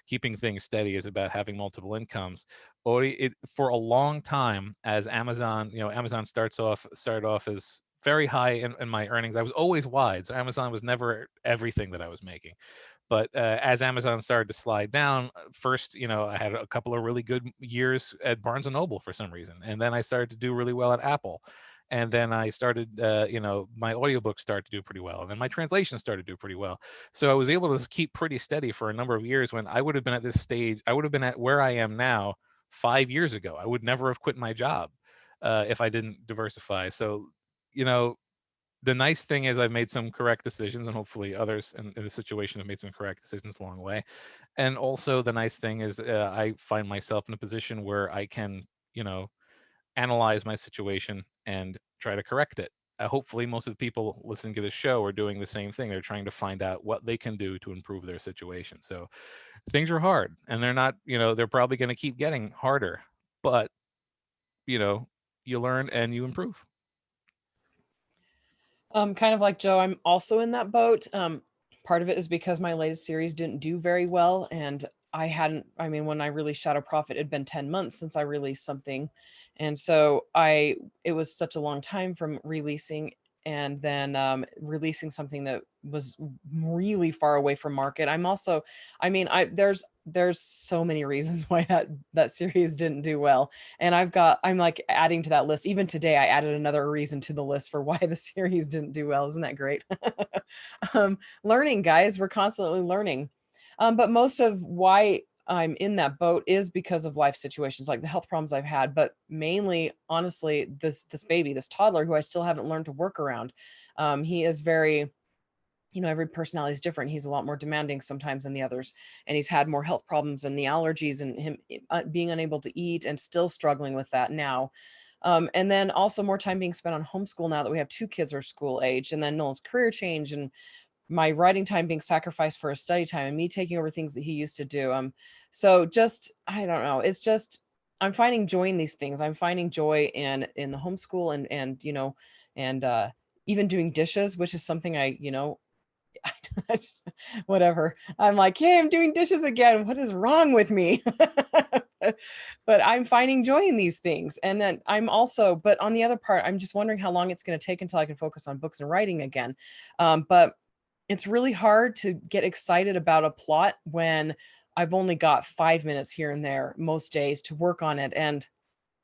Speaker 3: keeping things steady is about having multiple incomes. For a long time, as Amazon, Amazon started off as very high in my earnings. I was always wide, so Amazon was never everything that I was making. But as Amazon started to slide down, first, I had a couple of really good years at Barnes and Noble for some reason, and then I started to do really well at Apple. And then I started, my audiobooks started to do pretty well, and then my translation started to do pretty well. So I was able to keep pretty steady for a number of years. When I would have been at this stage, I would have been at where I am now 5 years ago. I would never have quit my job if I didn't diversify. So, the nice thing is I've made some correct decisions, and hopefully others in the situation have made some correct decisions along the way. And also the nice thing is I find myself in a position where I can, analyze my situation and try to correct it. Hopefully most of the people listening to this show are doing the same thing. They're trying to find out what they can do to improve their situation. So things are hard, and they're not, they're probably going to keep getting harder, but you learn and you improve.
Speaker 2: Kind of like Joe, I'm also in that boat. Part of it is because my latest series didn't do very well, and when I released Shadow Prophet, it had been 10 months since I released something. And so it was such a long time from releasing and then releasing something that was really far away from market. There's so many reasons why that series didn't do well. And I'm like adding to that list. Even today, I added another reason to the list for why the series didn't do well. Isn't that great? Learning, guys, we're constantly learning. But most of why I'm in that boat is because of life situations, like the health problems I've had, but mainly, honestly, this baby, this toddler who I still haven't learned to work around. He is very, every personality is different. He's a lot more demanding sometimes than the others. And he's had more health problems and the allergies and him being unable to eat and still struggling with that now. And then also more time being spent on homeschool now that we have 2 kids are school age, and then Noel's career change and my writing time being sacrificed for his study time and me taking over things that he used to do. So just, I don't know. It's just, I'm finding joy in these things. I'm finding joy in the homeschool and even doing dishes, which is something whatever. I'm like, hey, I'm doing dishes again. What is wrong with me? But I'm finding joy in these things. And then but on the other part, I'm just wondering how long it's going to take until I can focus on books and writing again. But it's really hard to get excited about a plot when I've only got 5 minutes here and there most days to work on it. And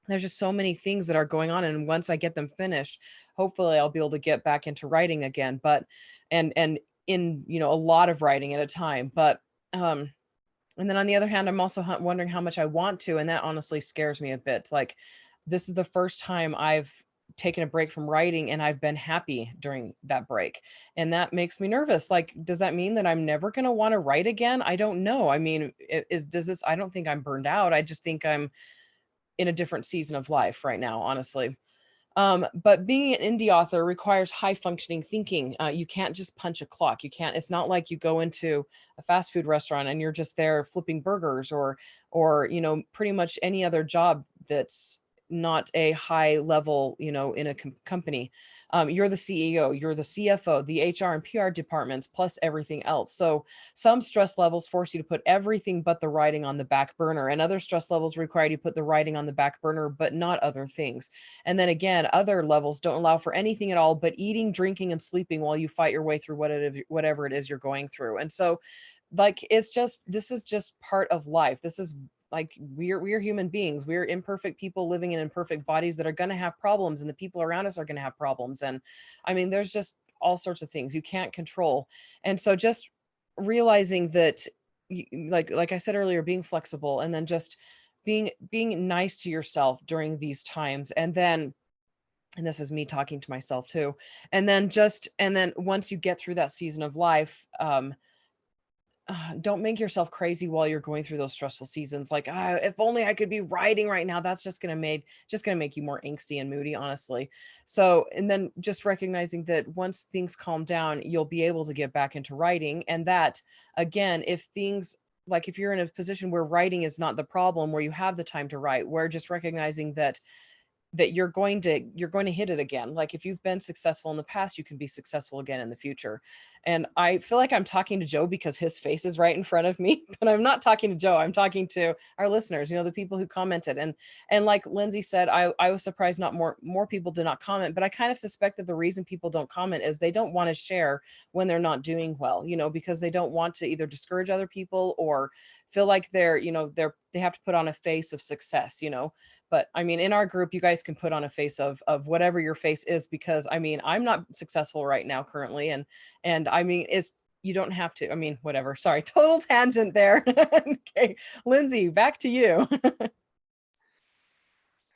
Speaker 2: there's just so many things that are going on. And once I get them finished, hopefully I'll be able to get back into writing again. But, and in, you know, a lot of writing at a time. But, and then on the other hand, I'm also wondering how much I want to. And that honestly scares me a bit. Like, this is the first time I've taken a break from writing and I've been happy during that break. And that makes me nervous. Like, does that mean that I'm never going to want to write again? I don't know. I mean, I don't think I'm burned out. I just think I'm in a different season of life right now, honestly. But being an indie author requires high functioning thinking. You can't just punch a clock. You can't, it's not like you go into a fast food restaurant and you're just there flipping burgers or, you know, pretty much any other job that's not a high level, you know, in a company. You're the CEO, you're the CFO, the HR and PR departments, plus everything else. So some stress levels force you to put everything but the writing on the back burner, and other stress levels require you to put the writing on the back burner, but not other things. And then again, other levels don't allow for anything at all but eating, drinking, and sleeping while you fight your way through whatever it is you're going through. And so, like, this is just part of life. This is like, we're human beings. We're imperfect people living in imperfect bodies that are going to have problems, and the people around us are going to have problems. And I mean, there's just all sorts of things you can't control. And so just realizing that, like I said earlier, being flexible, and then just being nice to yourself during these times. And then, and this is me talking to myself too, and then once you get through that season of life, don't make yourself crazy while you're going through those stressful seasons. Like, if only I could be writing right now. That's just going to make you more angsty and moody, honestly. So, and then just recognizing that once things calm down, you'll be able to get back into writing. And that, again, if things, like, if you're in a position where writing is not the problem, where you have the time to write, where just recognizing that you're going to hit it again. Like, if you've been successful in the past, you can be successful again in the future. And I feel like I'm talking to Joe because his face is right in front of me, but I'm not talking to Joe. I'm talking to our listeners, you know, the people who commented. And like Lindsay said, I was surprised not more people did not comment, but I kind of suspect that the reason people don't comment is they don't want to share when they're not doing well, you know, because they don't want to either discourage other people or feel like they have to put on a face of success, you know. But I mean, in our group, you guys can put on a face of whatever your face is, because I mean, I'm not successful right now currently. And I mean, you don't have to, I mean, whatever. Sorry, total tangent there. Okay, Lindsay, back to you.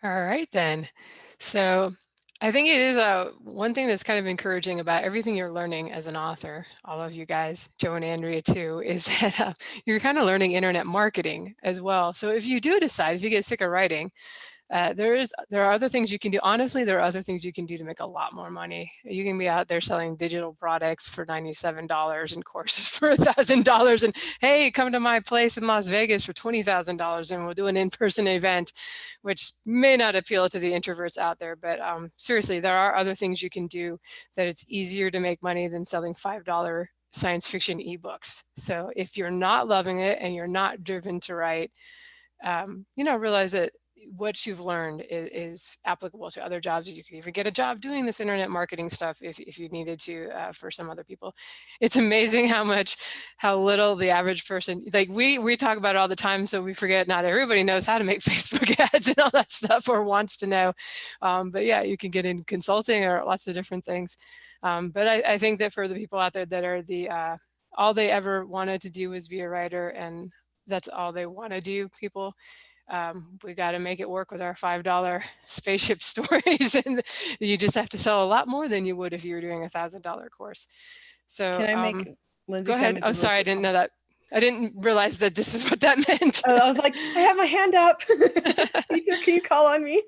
Speaker 1: All right, then. So I think it is one thing that's kind of encouraging about everything you're learning as an author, all of you guys, Joe and Andrea too, is that you're kind of learning internet marketing as well. So if you do decide, if you get sick of writing, there are other things you can do. Honestly, there are other things you can do to make a lot more money. You can be out there selling digital products for $97 and courses for $1,000. And hey, come to my place in Las Vegas for $20,000 and we'll do an in-person event, which may not appeal to the introverts out there. But seriously, there are other things you can do that it's easier to make money than selling $5 science fiction ebooks. So if you're not loving it and you're not driven to write, realize that what you've learned is applicable to other jobs. You can even get a job doing this internet marketing stuff if you needed to for some other people. It's amazing how little the average person, like we talk about it all the time, so we forget not everybody knows how to make Facebook ads and all that stuff or wants to know. But yeah, you can get in consulting or lots of different things. But I think that for the people out there that are all they ever wanted to do was be a writer and that's all they want to do, people, we got to make it work with our $5 spaceship stories, and you just have to sell a lot more than you would if you were doing $1,000 course. So
Speaker 2: Can I make, Lindsay,
Speaker 1: go ahead. Oh, sorry, I didn't know that. I didn't realize that this is what that meant.
Speaker 2: I was like, I have my hand up. Can you call on me?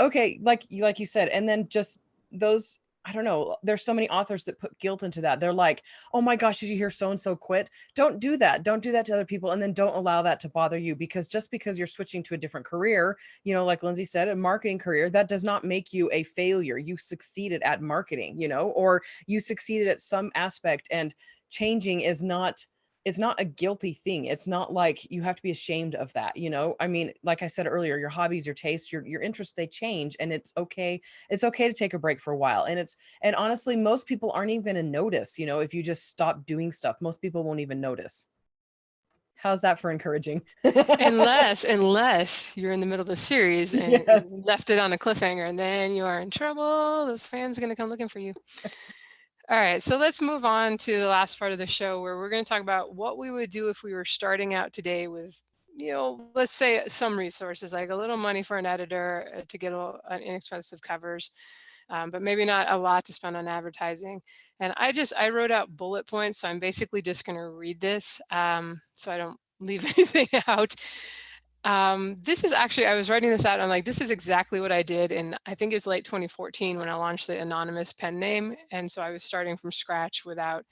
Speaker 2: Okay, like you said, and then just those, I don't know, there's so many authors that put guilt into that. They're like, oh my gosh, did you hear so-and-so quit? Don't do that. Don't do that to other people. And then don't allow that to bother you, because just because you're switching to a different career, you know, like Lindsay said, a marketing career, that does not make you a failure. You succeeded at marketing, you know, or you succeeded at some aspect, and changing is not, it's not a guilty thing. It's not like you have to be ashamed of that. You know, I mean, like I said earlier, your hobbies, your tastes, your interests, they change, and it's okay. It's okay to take a break for a while. And honestly, most people aren't even going to notice, you know, if you just stop doing stuff, most people won't even notice. How's that for encouraging?
Speaker 1: Unless you're in the middle of the series and you
Speaker 2: Yes.
Speaker 1: left it on a cliffhanger, and then you are in trouble. Those fans are going to come looking for you. All right, so let's move on to the last part of the show where we're going to talk about what we would do if we were starting out today with, let's say some resources, like a little money for an editor to get an inexpensive covers, but maybe not a lot to spend on advertising. And I wrote out bullet points, so I'm basically just going to read this so I don't leave anything out. This is actually, I was writing this out, I'm like, this is exactly what I did in, I think it was late 2014 when I launched the anonymous pen name. And so I was starting from scratch without,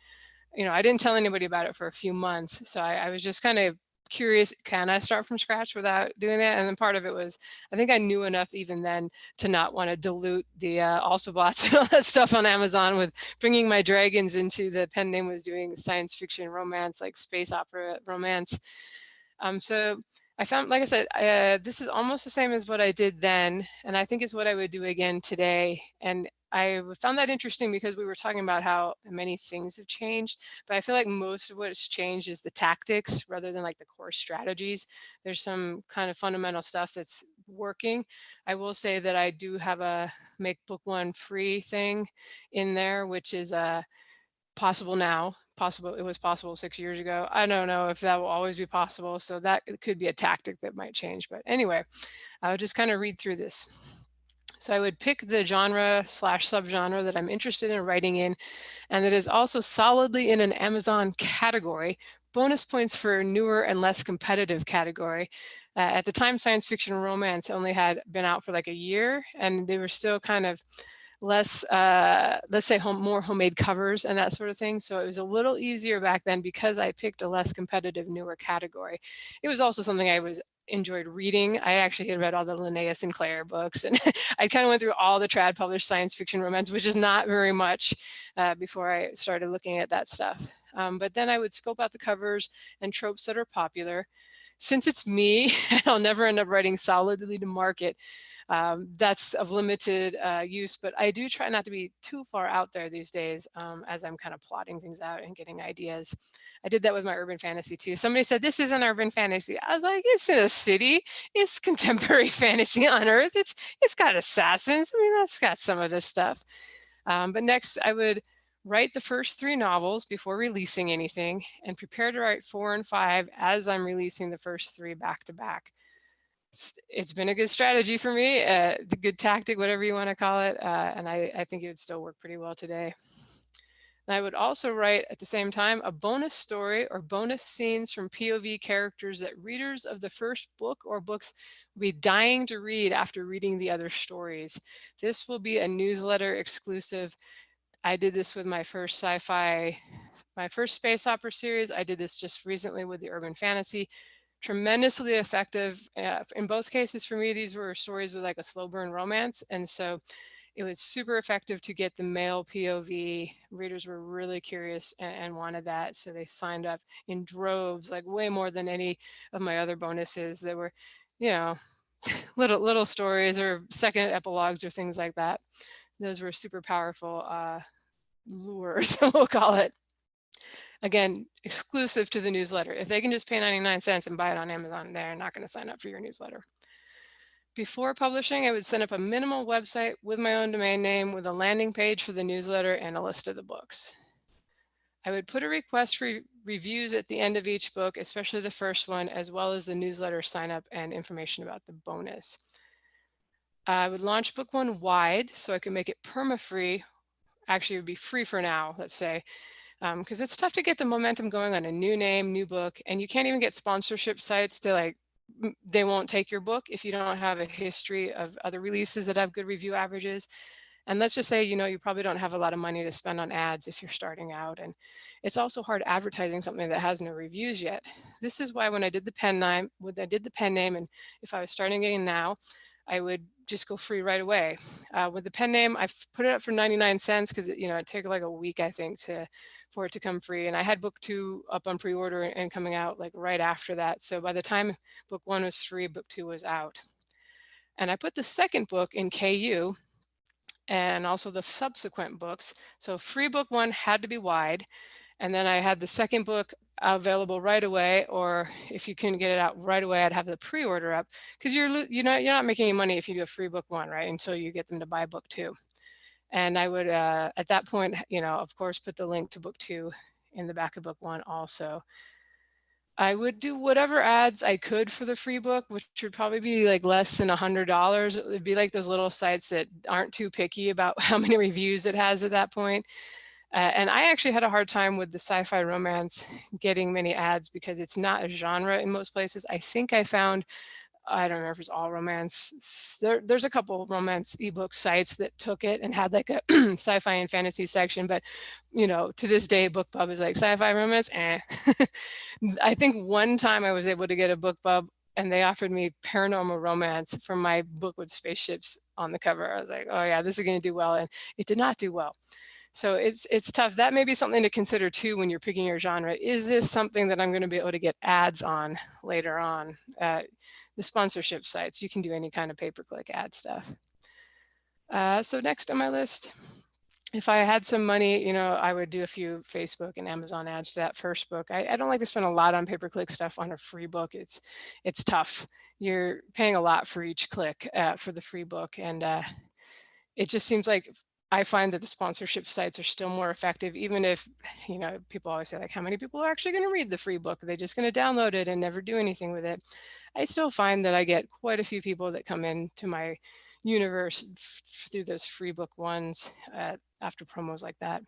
Speaker 1: I didn't tell anybody about it for a few months. So I was just kind of curious, can I start from scratch without doing that? And then part of it was, I think I knew enough even then to not want to dilute the also bots and all that stuff on Amazon with bringing my dragons into the pen name was doing science fiction romance, like space opera romance. So I found, like I said, this is almost the same as what I did then, and I think it's what I would do again today. And I found that interesting because we were talking about how many things have changed, but I feel like most of what's changed is the tactics rather than like the core strategies. There's some kind of fundamental stuff that's working. I will say that I do have a make book one free thing in there, which is possible now. It was possible 6 years ago. I don't know if that will always be possible. So that could be a tactic that might change. But anyway, I would just kind of read through this. So I would pick the genre / subgenre that I'm interested in writing in, and that is also solidly in an Amazon category. Bonus points for newer and less competitive category. At the time, science fiction and romance only had been out for like a year, and they were still kind of less, let's say more homemade covers and that sort of thing. So it was a little easier back then because I picked a less competitive, newer category. It was also something I enjoyed reading. I actually had read all the Linnea Sinclair books, and I kind of went through all the trad published science fiction romance, which is not very much before I started looking at that stuff. But then I would scope out the covers and tropes that are popular. Since it's me, I'll never end up writing solidly to market. That's of limited use, but I do try not to be too far out there these days as I'm kind of plotting things out and getting ideas. I did that with my urban fantasy too. Somebody said, this isn't urban fantasy. I was like, it's in a city. It's contemporary fantasy on Earth. It's got assassins. I mean, that's got some of this stuff. But next I would write the first 3 novels before releasing anything and prepare to write 4 and 5 as I'm releasing the first 3 back to back. It's been a good strategy for me, the good tactic, whatever you want to call it. And I think it would still work pretty well today. And I would also write at the same time a bonus story or bonus scenes from POV characters that readers of the first book or books will be dying to read after reading the other stories. This will be a newsletter exclusive. I did this with my first my first space opera series. I did this just recently with the urban fantasy. Tremendously effective. In both cases for me, these were stories with like a slow burn romance. And so it was super effective to get the male POV. Readers were really curious and wanted that. So they signed up in droves, like way more than any of my other bonuses that were, little stories or second epilogues or things like that. Those were super powerful lures, we'll call it. Again, exclusive to the newsletter. If they can just pay 99 cents and buy it on Amazon, they're not going to sign up for your newsletter. Before publishing, I would set up a minimal website with my own domain name with a landing page for the newsletter and a list of the books. I would put a request for reviews at the end of each book, especially the first one, as well as the newsletter sign up and information about the bonus. I would launch book 1 wide so I could make it perma-free. Actually, it would be free for now, let's say, because it's tough to get the momentum going on a new name, new book, and you can't even get sponsorship sites to they won't take your book if you don't have a history of other releases that have good review averages. And let's just say, you probably don't have a lot of money to spend on ads if you're starting out. And it's also hard advertising something that has no reviews yet. This is why when I did the pen name, and if I was starting again now, I would just go free right away. With the pen name, I put it up for 99 cents because it took like a week, I think, for it to come free. And I had book 2 up on pre-order and coming out like right after that. So by the time book 1 was free, book 2 was out. And I put the second book in KU and also the subsequent books. So free book 1 had to be wide. And then I had the second book available right away, or if you couldn't get it out right away, I'd have the pre-order up, because you're not making any money if you do a free book 1, right, until you get them to buy book 2. And I would at that point, of course, put the link to book 2 in the back of book 1 also. I would do whatever ads I could for the free book, which would probably be like less than $100. It would be like those little sites that aren't too picky about how many reviews it has at that point. And I actually had a hard time with the sci-fi romance getting many ads, because it's not a genre in most places. I think I found, I don't remember if it's all romance. There's a couple of romance ebook sites that took it and had like a sci-fi and fantasy section, but to this day, BookBub is like sci-fi romance. I think one time I was able to get a BookBub and they offered me paranormal romance for my book with spaceships on the cover. I was like, oh yeah, this is going to do well, and it did not do well. So it's tough. That may be something to consider too when you're picking your genre. Is this something that I'm going to be able to get ads on later on? The sponsorship sites, you can do any kind of pay-per-click ad stuff. So next on my list, if I had some money, I would do a few Facebook and Amazon ads to that first book. I don't like to spend a lot on pay-per-click stuff on a free book. It's tough. You're paying a lot for each click for the free book, and it just seems like I find that the sponsorship sites are still more effective, even if, people always say like, how many people are actually going to read the free book? Are they just going to download it and never do anything with it? I still find that I get quite a few people that come into my universe through those free book ones after promos like that.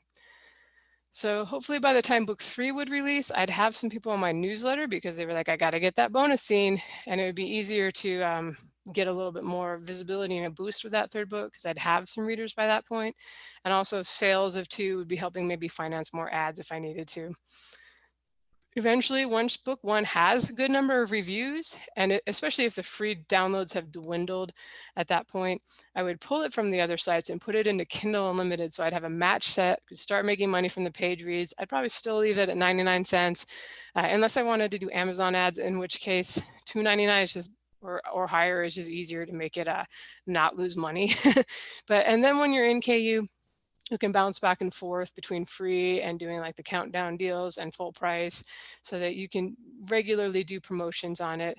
Speaker 1: So hopefully by the time book 3 would release, I'd have some people on my newsletter, because they were like, I got to get that bonus scene, and it would be easier to get a little bit more visibility and a boost with that third book, because I'd have some readers by that point. And also sales of 2 would be helping maybe finance more ads if I needed to. Eventually, once book 1 has a good number of reviews, and especially if the free downloads have dwindled at that point, I would pull it from the other sites and put it into Kindle Unlimited. So I'd have a match set, could start making money from the page reads. I'd probably still leave it at 99 cents, unless I wanted to do Amazon ads, in which case $2.99 is just, or higher, is just easier to make it not lose money. And then when you're in KU, you can bounce back and forth between free and doing like the countdown deals and full price, so that you can regularly do promotions on it.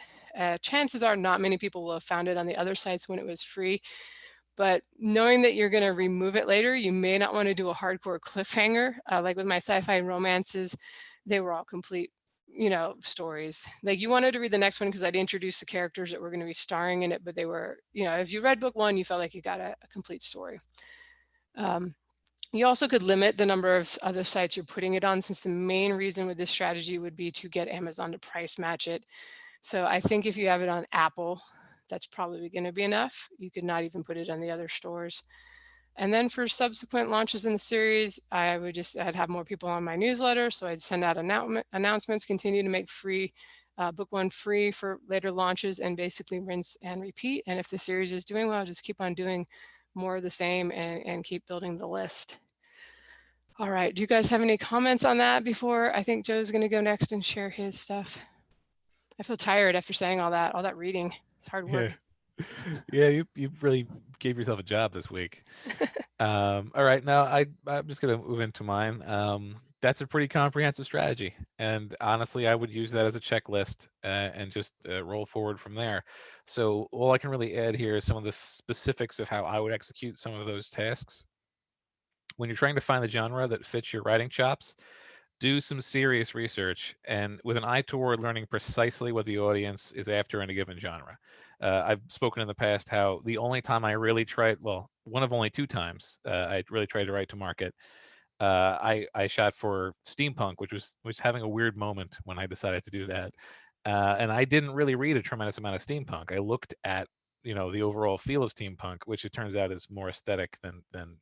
Speaker 1: Chances are not many people will have found it on the other sites when it was free, but knowing that you're going to remove it later, you may not want to do a hardcore cliffhanger. Like with my sci-fi romances, they were all complete stories. Like you wanted to read the next one because I'd introduced the characters that were going to be starring in it, but they were, if you read book 1, you felt like you got a complete story. You also could limit the number of other sites you're putting it on, since the main reason with this strategy would be to get Amazon to price match it. So I think if you have it on Apple, that's probably going to be enough. You could not even put it on the other stores. And then for subsequent launches in the series, I'd have more people on my newsletter. So I'd send out announcements, continue to make free book 1 free for later launches, and basically rinse and repeat. And if the series is doing well, just keep on doing more of the same and keep building the list. All right, do you guys have any comments on that before I think Joe's going to go next and share his stuff? I feel tired after saying all that reading. It's hard work.
Speaker 3: Yeah, you really gave yourself a job this week. All right, now I'm just going to move into mine. That's a pretty comprehensive strategy, and honestly, I would use that as a checklist and just roll forward from there. So all I can really add here is some of the specifics of how I would execute some of those tasks. When you're trying to find the genre that fits your writing chops, do some serious research, and with an eye toward learning precisely what the audience is after in a given genre. I've spoken in the past how the only time I really tried, well, one of only 2 times I really tried to write to market, I shot for steampunk, which was having a weird moment when I decided to do that. And I didn't really read a tremendous amount of steampunk. I looked at the overall feel of steampunk, which it turns out is more aesthetic than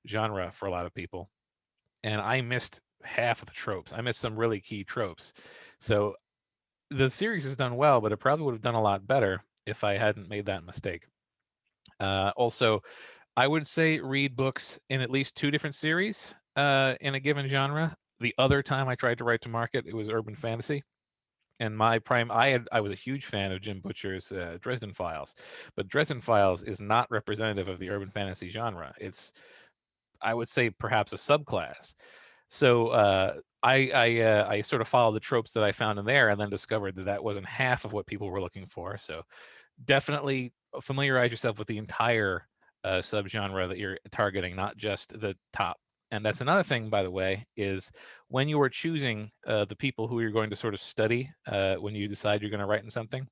Speaker 3: genre for a lot of people. And I missed half of the tropes. I missed some really key tropes. So the series has done well, but it probably would have done a lot better if I hadn't made that mistake. Also, I would say read books in at least 2 different series in a given genre. The other time I tried to write to market, it was urban fantasy. And I was a huge fan of Jim Butcher's Dresden Files, but Dresden Files is not representative of the urban fantasy genre. It's, I would say, perhaps a subclass. So I sort of followed the tropes that I found in there, and then discovered that that wasn't half of what people were looking for. So definitely familiarize yourself with the entire subgenre that you're targeting, not just the top. And that's another thing, by the way, is when you are choosing the people who you're going to sort of study when you decide you're going to write in something,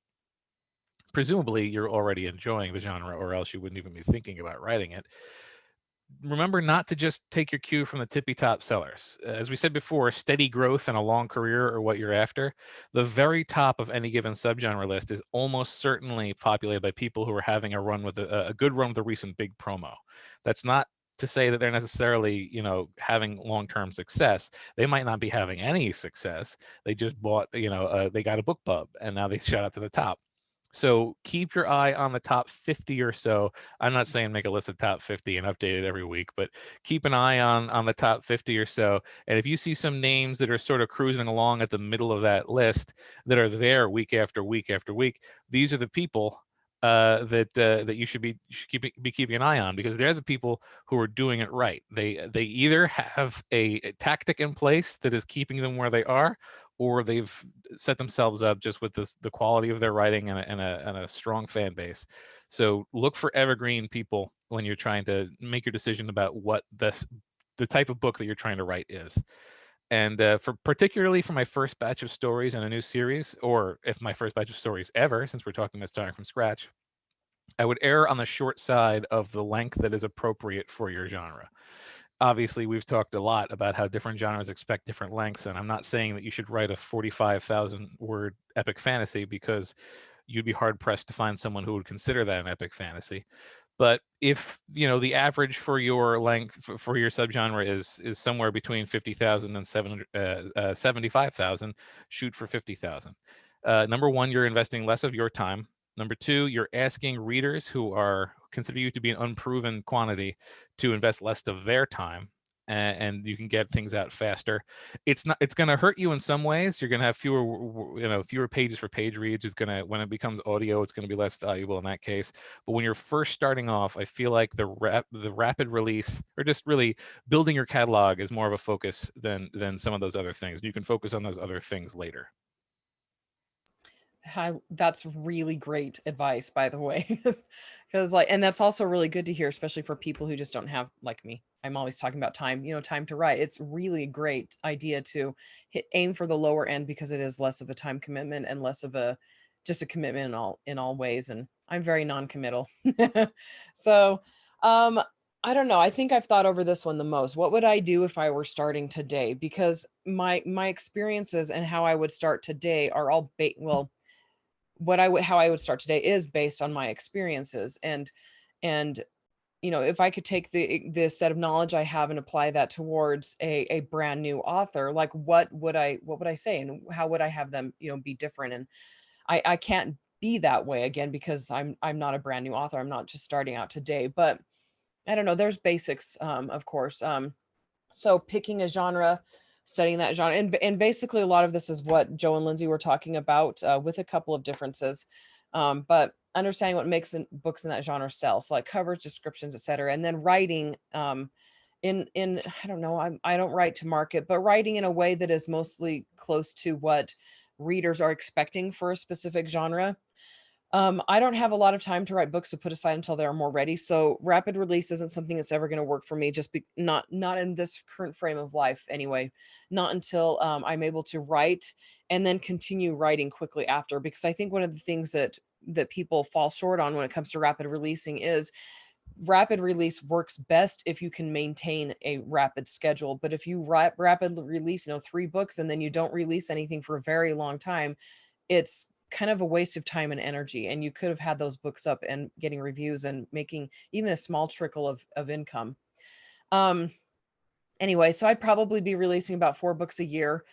Speaker 3: presumably you're already enjoying the genre, or else you wouldn't even be thinking about writing it. Remember not to just take your cue from the tippy top sellers. As we said before, steady growth and a long career are what you're after. The very top of any given subgenre list is almost certainly populated by people who are having a run with a good run with a recent big promo. That's not to say that they're necessarily, having long-term success. They might not be having any success. They just bought, they got a book pub and now they shot up to the top. So keep your eye on the top 50 or so. I'm not saying make a list of top 50 and update it every week, but keep an eye on the top 50 or so. And if you see some names that are sort of cruising along at the middle of that list that are there week after week after week, these are the people that you should be keeping an eye on, because they're the people who are doing it right. They either have a tactic in place that is keeping them where they are, or they've set themselves up just with the quality of their writing and a strong fan base. So look for evergreen people when you're trying to make your decision about what the type of book that you're trying to write is. And particularly for my first batch of stories in a new series, or if my first batch of stories ever, since we're talking about starting from scratch, I would err on the short side of the length that is appropriate for your genre. Obviously, we've talked a lot about how different genres expect different lengths, and I'm not saying that you should write a 45,000 word epic fantasy, because you'd be hard pressed to find someone who would consider that an epic fantasy. But if the average for your length for your subgenre is somewhere between 50,000 and 75,000, shoot for 50,000. Number one, you're investing less of your time. Number two, you're asking readers who consider you to be an unproven quantity to invest less of their time, and you can get things out faster. It's going to hurt you in some ways. You're going to have fewer pages for page reads. When it becomes audio, it's going to be less valuable in that case. But when you're first starting off, I feel like the rapid release, or just really building your catalog, is more of a focus than some of those other things. You can focus on those other things later.
Speaker 2: That's really great advice, by the way, because and that's also really good to hear, especially for people who just don't have, like me. I'm always talking about time, time to write. It's really a great idea to aim for the lower end, because it is less of a time commitment and less of just a commitment in all ways. And I'm very non-committal. So, I don't know. I think I've thought over this one the most. What would I do if I were starting today? Because my experiences and how I would start today are all how I would start today is based on my experiences, and if I could take the set of knowledge I have and apply that towards a brand new author, like what would I say, and how would I have them be different? And I can't be that way again, because I'm not a brand new author. I'm not just starting out today, but I don't know, there's basics, of course. So picking a genre, studying that genre, and basically a lot of this is what Joe and Lindsay were talking about, with a couple of differences, but understanding what makes books in that genre sell, so like covers, descriptions, etc., and then writing in I don't know, I don't write to market, but writing in a way that is mostly close to what readers are expecting for a specific genre. I don't have a lot of time to write books to put aside until they're more ready. So rapid release isn't something that's ever going to work for me. Not in this current frame of life anyway. Not until I'm able to write and then continue writing quickly after. Because I think one of the things that people fall short on when it comes to rapid releasing is rapid release works best if you can maintain a rapid schedule. But if you rapid release 3 books and then you don't release anything for a very long time, it's kind of a waste of time and energy, and you could have had those books up and getting reviews and making even a small trickle of income. Anyway, so I'd probably be releasing about 4 books a year.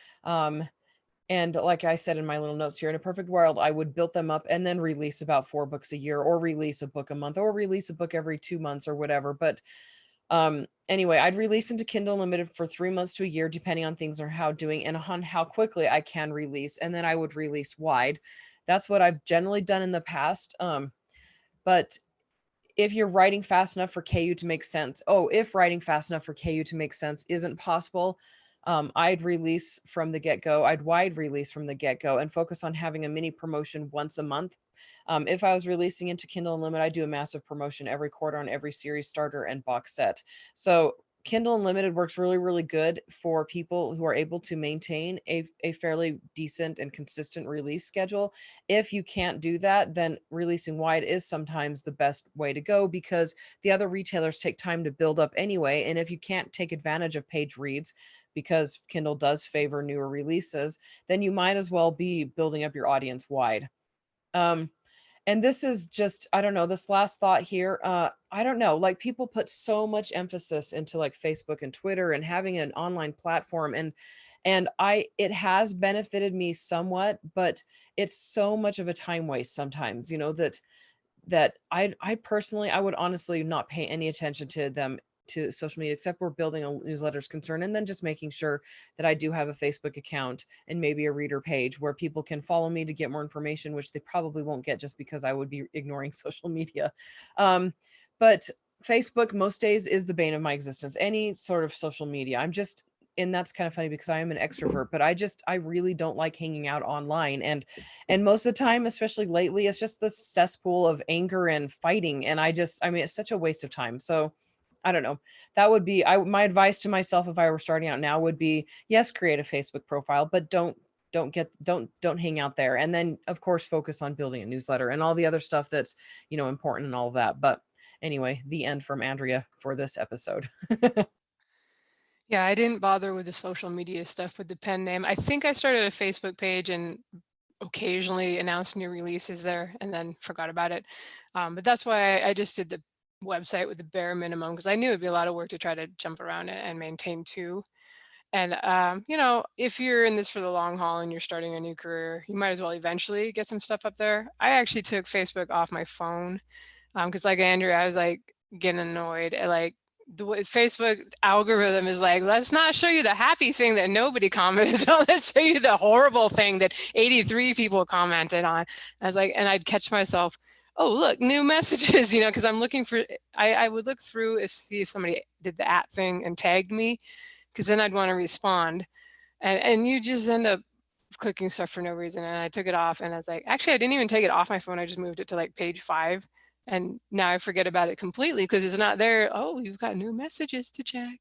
Speaker 2: And like I said in my little notes here, in a perfect world, I would build them up and then release about 4 books a year, or release a book a month, or release a book every 2 months or whatever. But anyway, I'd release into Kindle Unlimited for 3 months to a year, depending on things or how doing and on how quickly I can release. And then I would release wide. That's what I've generally done in the past. But if you're writing fast enough for KU to make sense, if writing fast enough for KU to make sense isn't possible, I'd release from the get-go. I'd wide release from the get-go and focus on having a mini promotion once a month. If I was releasing into Kindle Unlimited, I do a massive promotion every quarter on every series starter and box set. So Kindle Unlimited works really, really good for people who are able to maintain a fairly decent and consistent release schedule. If you can't do that, then releasing wide is sometimes the best way to go, because the other retailers take time to build up anyway. And if you can't take advantage of page reads, because Kindle does favor newer releases, then you might as well be building up your audience wide. And this is just, I don't know, this last thought here. I don't know, like people put so much emphasis into like Facebook and Twitter and having an online platform, and it has benefited me somewhat, but it's so much of a time waste sometimes, that I personally, I would honestly not pay any attention to them, to social media, except we're building a newsletter is concerned, and then just making sure that I do have a Facebook account and maybe a reader page where people can follow me to get more information, which they probably won't get just because I would be ignoring social media. But Facebook most days is the bane of my existence, any sort of social media. And that's kind of funny because I am an extrovert, but I really don't like hanging out online. And most of the time, especially lately, it's just this cesspool of anger and fighting. And I mean, it's such a waste of time. So I don't know. That would be my advice to myself if I were starting out now would be, yes, create a Facebook profile, but don't hang out there. And then of course focus on building a newsletter and all the other stuff that's, important and all of that. But anyway, the end from Andrea for this episode.
Speaker 1: Yeah, I didn't bother with the social media stuff with the pen name. I think I started a Facebook page and occasionally announced new releases there and then forgot about it. But that's why I just did the website with the bare minimum, because I knew it'd be a lot of work to try to jump around it and maintain two. And, if you're in this for the long haul and you're starting a new career, you might as well eventually get some stuff up there. I actually took Facebook off my phone because, like Andrew, I was like getting annoyed at like the Facebook algorithm is like, let's not show you the happy thing that nobody commented on. Let's show you the horrible thing that 83 people commented on. I was like, and I'd catch myself, oh, look, new messages, because I'm looking for, I would look through and see if somebody did the @ thing and tagged me, because then I'd want to respond. And you just end up clicking stuff for no reason. And I took it off and I was like, actually, I didn't even take it off my phone. I just moved it to like page 5. And now I forget about it completely because it's not there. Oh, you've got new messages to check.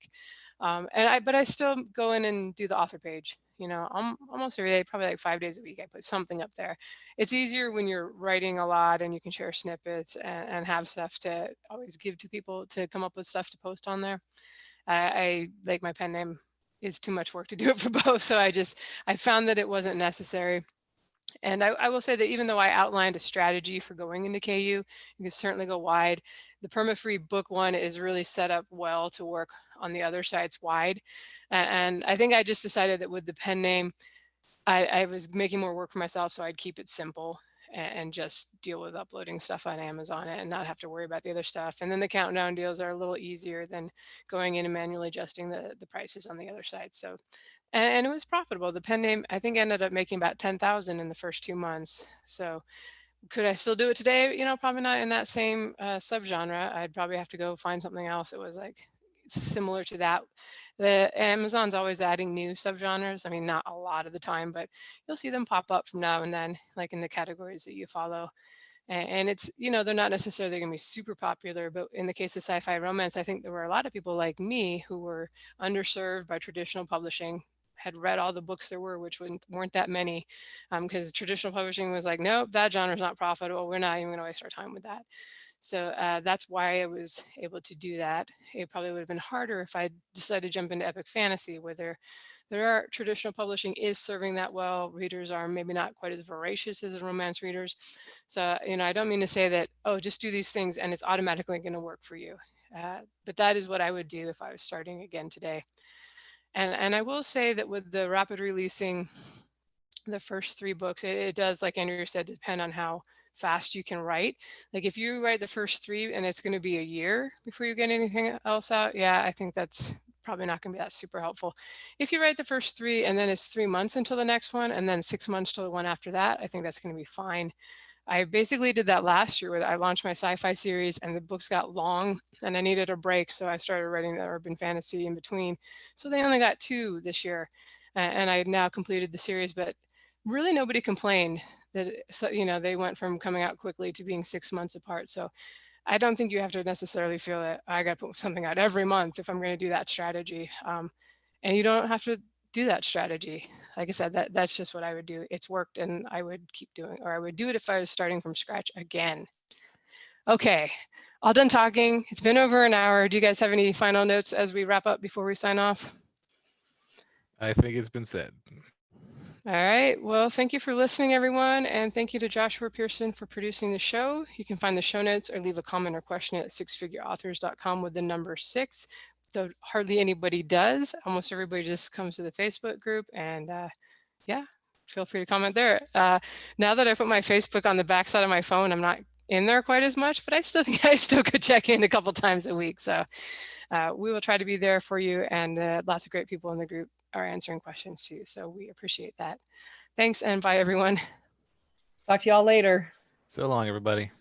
Speaker 1: But I still go in and do the author page. Almost every day, probably like 5 days a week, I put something up there. It's easier when you're writing a lot and you can share snippets and have stuff to always give to people to come up with stuff to post on there. I like my pen name is too much work to do it for both. So I found that it wasn't necessary. And I will say that even though I outlined a strategy for going into KU, you can certainly go wide. The perma-free book one is really set up well to work on the other sites wide. And I think I just decided that with the pen name, I was making more work for myself, so I'd keep it simple and just deal with uploading stuff on Amazon and not have to worry about the other stuff. And then the countdown deals are a little easier than going in and manually adjusting the prices on the other side. So, and it was profitable. The pen name, I think, ended up making about 10,000 in the first 2 months. So could I still do it today? Probably not in that same subgenre. I'd probably have to go find something else that was like similar to that. The Amazon's always adding new subgenres. I mean, not a lot of the time, but you'll see them pop up from now and then, like in the categories that you follow. And it's, they're not necessarily going to be super popular, but in the case of sci-fi romance, I think there were a lot of people like me who were underserved by traditional publishing, had read all the books there were, which weren't that many, because traditional publishing was like, nope, that genre is not profitable. We're not even going to waste our time with that. So that's why I was able to do that. It probably would have been harder if I decided to jump into epic fantasy, where there are traditional publishing is serving that well. Readers are maybe not quite as voracious as the romance readers. So, I don't mean to say that, oh, just do these things and it's automatically going to work for you. But that is what I would do if I was starting again today. And I will say that with the rapid releasing, the first 3 books, it does, like Andrew said, depend on how fast you can write. Like if you write the first 3 and it's going to be a year before you get anything else out, yeah, I think that's probably not going to be that super helpful. If you write the first 3 and then it's 3 months until the next one and then 6 months till the one after that, I think that's going to be fine. I basically did that last year where I launched my sci-fi series and the books got long and I needed a break. So I started writing the urban fantasy in between. So they only got 2 this year. And I now completed the series, but really nobody complained that, so, you know, they went from coming out quickly to being 6 months apart. So I don't think you have to necessarily feel that I got to put something out every month if I'm going to do that strategy. And you don't have to do that strategy. Like I said, that's just what I would do. It's worked and I would keep doing, or I would do it if I was starting from scratch again. Okay, all done talking. It's been over an hour. Do you guys have any final notes as we wrap up before we sign off?
Speaker 3: I think it's been said.
Speaker 1: All right. Well, thank you for listening, everyone. And thank you to Joshua Pearson for producing the show. You can find the show notes or leave a comment or question at sixfigureauthors.com with the number 6. Though hardly anybody does. Almost everybody just comes to the Facebook group. And yeah, feel free to comment there. Now that I put my Facebook on the backside of my phone, I'm not in there quite as much, but I still think I still could check in a couple times a week. So we will try to be there for you. And lots of great people in the group are answering questions too. So we appreciate that. Thanks and bye everyone.
Speaker 2: Talk to y'all later.
Speaker 3: So long, everybody.